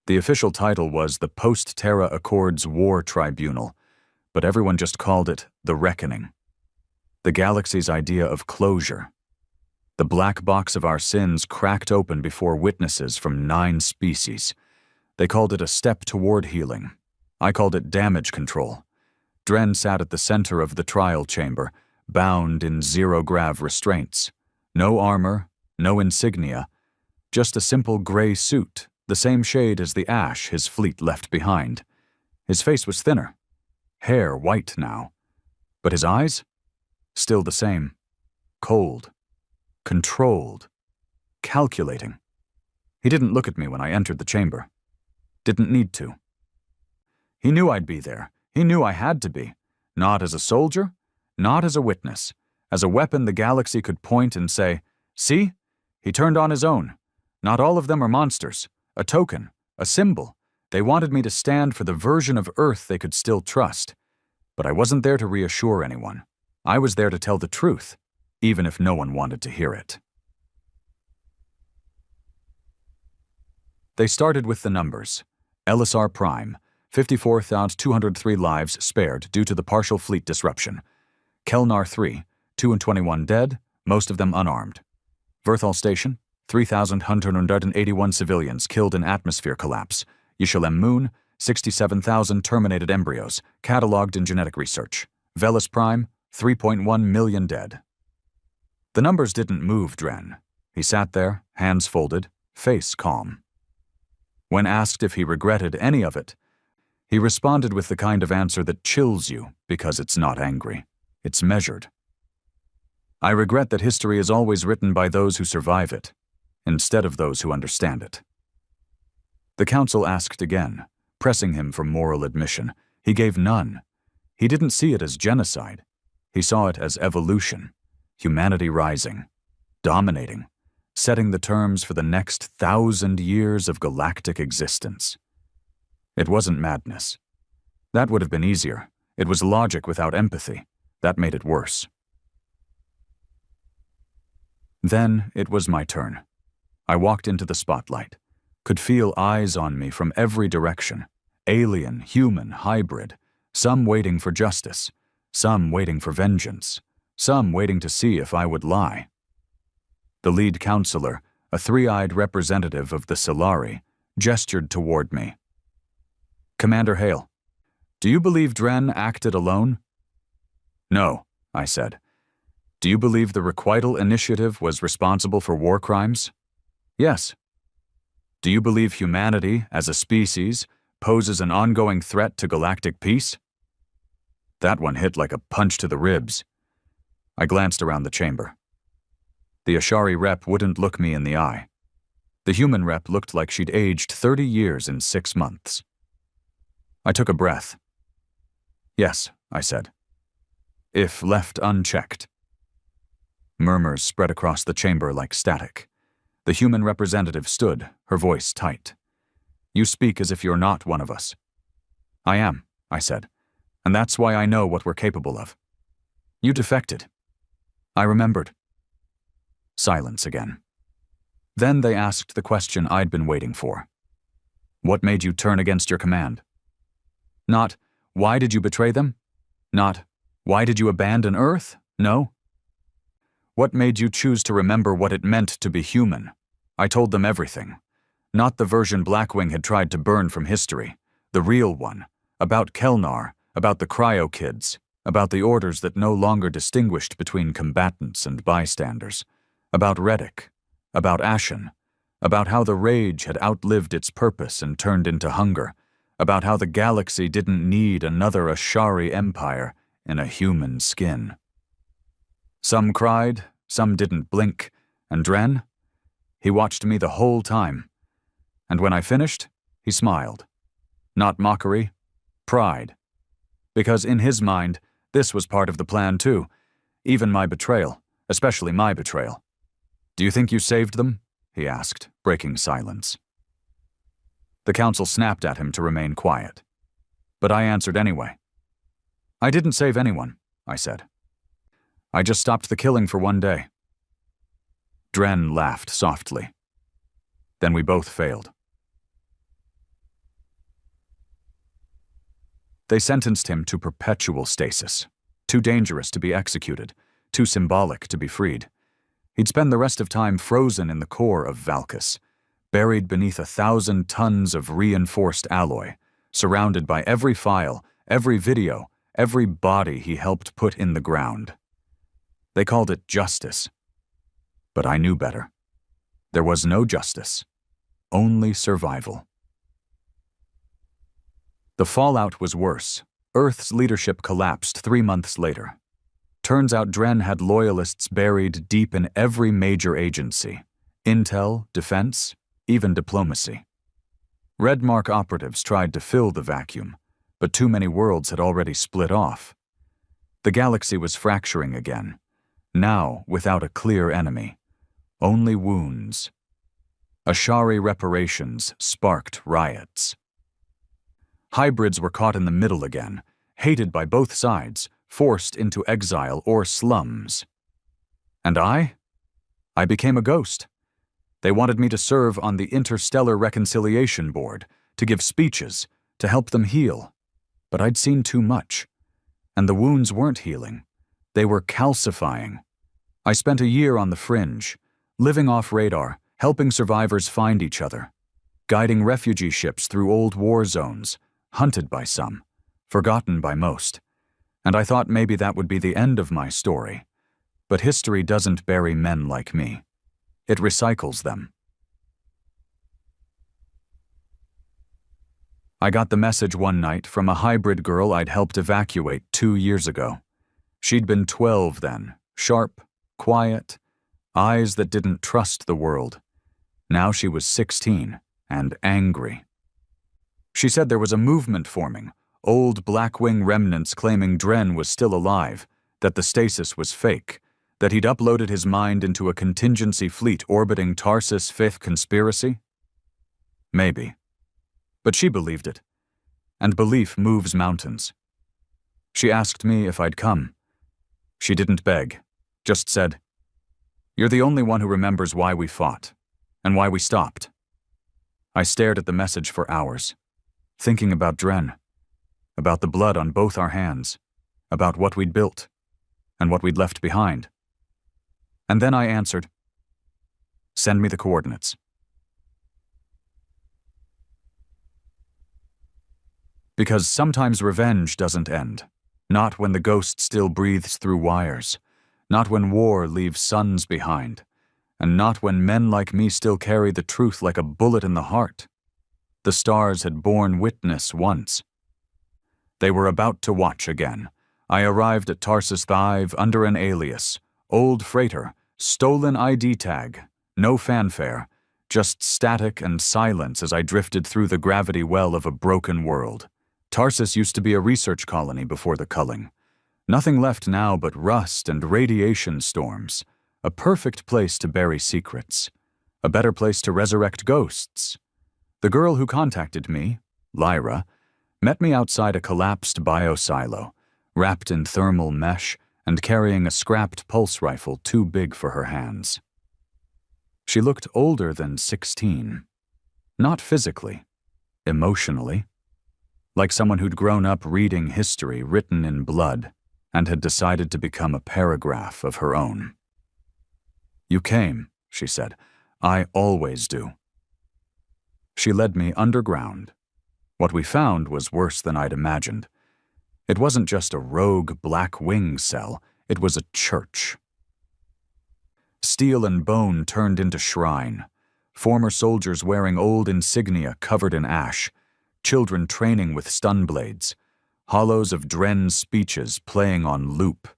The official title was the Post-Terra Accords War Tribunal, but everyone just called it the Reckoning. The galaxy's idea of closure. The black box of our sins cracked open before witnesses from 9 species. They called it a step toward healing. I called it damage control. Dren sat at the center of the trial chamber, bound in zero-grav restraints. No armor, no insignia, just a simple gray suit, the same shade as the ash his fleet left behind. His face was thinner, hair white now, but his eyes? Still the same. Cold, controlled, calculating. He didn't look at me when I entered the chamber. Didn't need to. He knew I'd be there. He knew I had to be. Not as a soldier, not as a witness. As a weapon the galaxy could point and say, "See? He turned on his own. Not all of them are monsters. A token, a symbol. They wanted me to stand for the version of Earth they could still trust. But I wasn't there to reassure anyone. I was there to tell the truth, even if no one wanted to hear it." They started with the numbers. LSR Prime, 54,203 lives spared due to the partial fleet disruption. Kelnar 3, 2 and 21 dead, most of them unarmed. Verthal Station, 3,181 civilians killed in atmosphere collapse. Yishalem Moon, 67,000 terminated embryos, catalogued in genetic research. Velis Prime, 3.1 million dead. The numbers didn't move Dren. He sat there, hands folded, face calm. When asked if he regretted any of it, he responded with the kind of answer that chills you because it's not angry. It's measured. "I regret that history is always written by those who survive it, instead of those who understand it." The council asked again, pressing him for moral admission. He gave none. He didn't see it as genocide. He saw it as evolution, humanity rising, dominating, setting the terms for the next 1,000 years of galactic existence. It wasn't madness. That would have been easier. It was logic without empathy. That made it worse. Then it was my turn. I walked into the spotlight, could feel eyes on me from every direction. Alien, human, hybrid, some waiting for justice, some waiting for vengeance, some waiting to see if I would lie. The lead counselor, a three-eyed representative of the Solari, gestured toward me. "Commander Hale, do you believe Dren acted alone?" "No," I said. "Do you believe the Requital Initiative was responsible for war crimes?" "Yes." "Do you believe humanity, as a species, poses an ongoing threat to galactic peace?" That one hit like a punch to the ribs. I glanced around the chamber. The Ashari rep wouldn't look me in the eye. The human rep looked like she'd aged 30 years in 6 months. I took a breath. "Yes," I said. "If left unchecked." Murmurs spread across the chamber like static. The human representative stood, her voice tight. "You speak as if you're not one of us." "I am," I said, "and that's why I know what we're capable of." "You defected." I remembered. Silence again. Then they asked the question I'd been waiting for. "What made you turn against your command?" Not, why did you betray them? Not, why did you abandon Earth? No. What made you choose to remember what it meant to be human? I told them everything. Not the version Blackwing had tried to burn from history. The real one. About Kelnar, about the cryo kids, about the orders that no longer distinguished between combatants and bystanders, about Reddick, about Ashen, about how the rage had outlived its purpose and turned into hunger, about how the galaxy didn't need another Ashari empire in a human skin. Some cried, some didn't blink, and Dren? He watched me the whole time. And when I finished, he smiled. Not mockery, pride. Because in his mind, this was part of the plan too. Even my betrayal, especially my betrayal. Do you think you saved them? He asked, breaking silence. The council snapped at him to remain quiet. But I answered anyway. I didn't save anyone, I said. I just stopped the killing for one day. Dren laughed softly. Then we both failed. They sentenced him to perpetual stasis. Too dangerous to be executed, too symbolic to be freed. He'd spend the rest of time frozen in the core of Valkus, buried beneath 1,000 tons of reinforced alloy, surrounded by every file, every video, every body he helped put in the ground. They called it justice. But I knew better. There was no justice, only survival. The fallout was worse. Earth's leadership collapsed 3 months later. Turns out Dren had loyalists buried deep in every major agency. Intel, defense, even diplomacy. Red Mark operatives tried to fill the vacuum, but too many worlds had already split off. The galaxy was fracturing again, now without a clear enemy. Only wounds. Ashari reparations sparked riots. Hybrids were caught in the middle again, hated by both sides, forced into exile or slums. And I became a ghost. They wanted me to serve on the Interstellar Reconciliation Board, to give speeches, to help them heal. But I'd seen too much. And the wounds weren't healing. They were calcifying. I spent a year on the fringe, living off radar, helping survivors find each other, guiding refugee ships through old war zones, hunted by some, forgotten by most. And I thought maybe that would be the end of my story. But history doesn't bury men like me. It recycles them. I got the message one night from a hybrid girl I'd helped evacuate 2 years ago. She'd been 12 then, sharp, quiet, eyes that didn't trust the world. Now she was 16 and angry. She said there was a movement forming, old Blackwing remnants claiming Dren was still alive, that the stasis was fake, that he'd uploaded his mind into a contingency fleet orbiting Tarsus' fifth conspiracy? Maybe. But she believed it. And belief moves mountains. She asked me if I'd come. She didn't beg, just said, "You're the only one who remembers why we fought, and why we stopped." I stared at the message for hours, thinking about Dren, about the blood on both our hands, about what we'd built, and what we'd left behind. And then I answered, "Send me the coordinates." Because sometimes revenge doesn't end, not when the ghost still breathes through wires, not when war leaves sons behind, and not when men like me still carry the truth like a bullet in the heart. The stars had borne witness once. They were about to watch again. I arrived at Tarsus 5 under an alias, old freighter, stolen ID tag, no fanfare, just static and silence as I drifted through the gravity well of a broken world. Tarsus used to be a research colony before the culling. Nothing left now but rust and radiation storms. A perfect place to bury secrets. A better place to resurrect ghosts. The girl who contacted me, Lyra, met me outside a collapsed biosilo, wrapped in thermal mesh and carrying a scrapped pulse rifle too big for her hands. She looked older than 16. Not physically, emotionally. like someone who'd grown up reading history written in blood and had decided to become a paragraph of her own. "You came," she said. "I always do." She led me underground. What we found was worse than I'd imagined. It wasn't just a rogue Black Wing cell, it was a church. Steel and bone turned into shrine, former soldiers wearing old insignia covered in ash, children training with stun blades, hollows of Dren's speeches playing on loop.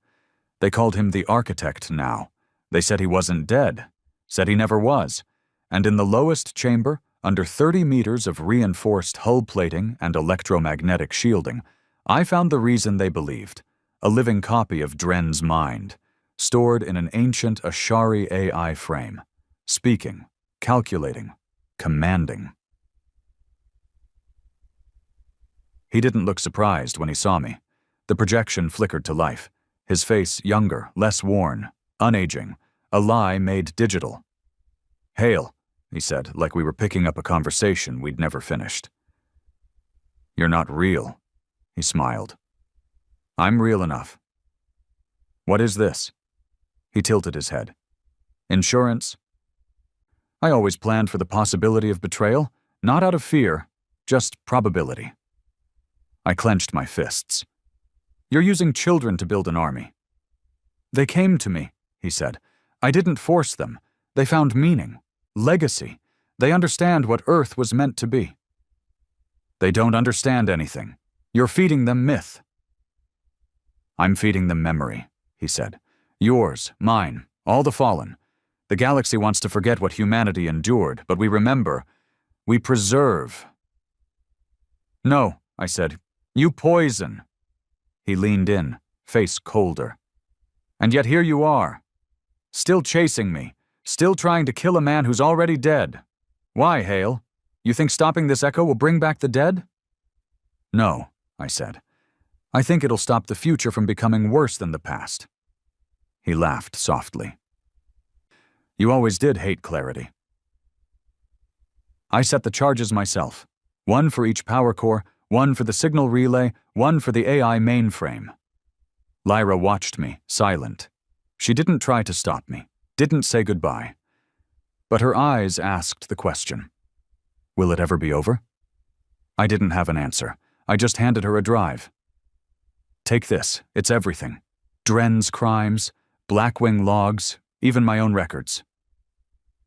They called him the architect now. They said he wasn't dead, said he never was, and in the lowest chamber, under 30 meters of reinforced hull plating and electromagnetic shielding, I found the reason they believed, a living copy of Dren's mind, stored in an ancient Ashari AI frame, speaking, calculating, commanding. He didn't look surprised when he saw me. The projection flickered to life, his face younger, less worn, unaging, a lie made digital. "Hail," he said, like we were picking up a conversation we'd never finished. "You're not real," he smiled. "I'm real enough." "What is this?" He tilted his head. "Insurance?" I always planned for the possibility of betrayal, not out of fear, just probability. I clenched my fists. "You're using children to build an army." "They came to me," he said. "I didn't force them. They found meaning, legacy. They understand what Earth was meant to be." "They don't understand anything. You're feeding them myth." "I'm feeding them memory," he said. "Yours, mine, all the fallen. The galaxy wants to forget what humanity endured, but we remember. We preserve." "No," I said. "You poison." He leaned in, face colder. "And yet here you are, still chasing me, still trying to kill a man who's already dead. Why, Hale? You think stopping this echo will bring back the dead?" "No," I said. "I think it'll stop the future from becoming worse than the past." He laughed softly. "You always did hate clarity." "I set the charges myself, one for each power core, one for the signal relay, one for the AI mainframe." Lyra watched me, silent. She didn't try to stop me, didn't say goodbye. But her eyes asked the question, "Will it ever be over?" I didn't have an answer. I just handed her a drive. "Take this, it's everything. Dren's crimes, Blackwing logs, even my own records."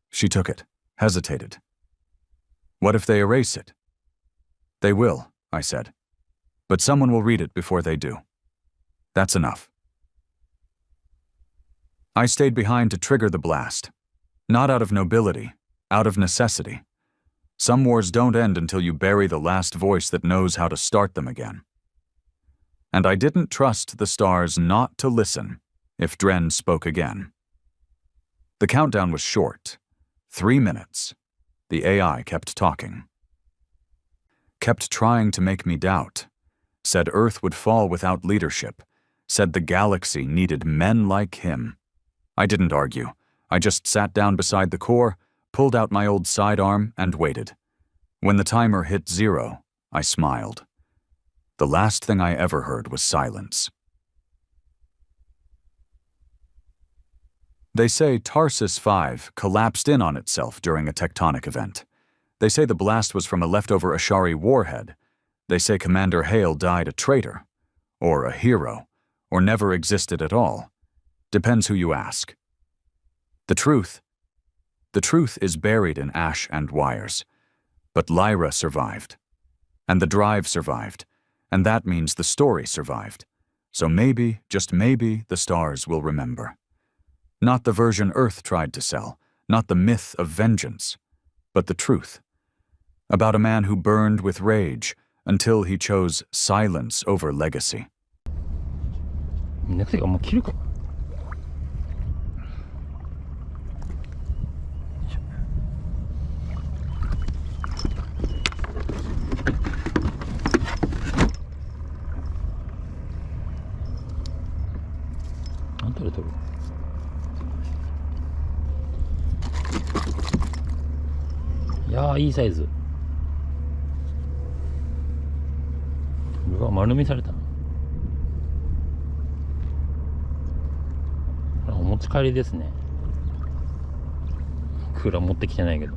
She took it, hesitated. "What if they erase it?" "They will," I said. "But someone will read it before they do. That's enough." I stayed behind to trigger the blast. Not out of nobility, out of necessity. Some wars don't end until you bury the last voice that knows how to start them again. And I didn't trust the stars not to listen if Dren spoke again. The countdown was short. 3 minutes. The AI kept talking. Kept trying to make me doubt. Said Earth would fall without leadership. Said the galaxy needed men like him. I didn't argue. I just sat down beside the core, pulled out my old sidearm, and waited. When the timer hit 0, I smiled. The last thing I ever heard was silence. They say Tarsus 5 collapsed in on itself during a tectonic event. They say the blast was from a leftover Ashari warhead. They say Commander Hale died a traitor, or a hero, or never existed at all. Depends who you ask. The truth is buried in ash and wires. But Lyra survived. And the drive survived. And that means the story survived. So maybe, just maybe, the stars will remember. Not the version Earth tried to sell, not the myth of vengeance, but the truth. About a man who burned with rage until he chose silence over legacy. 야, 이 사이즈. わ、丸飲みされたな。お持ち帰りですね。クーラー持ってきてないけど。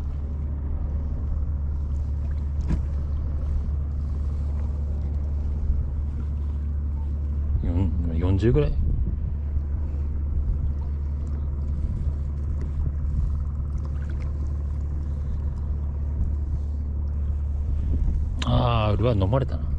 40ぐらい。ああ、うわ、飲まれたな。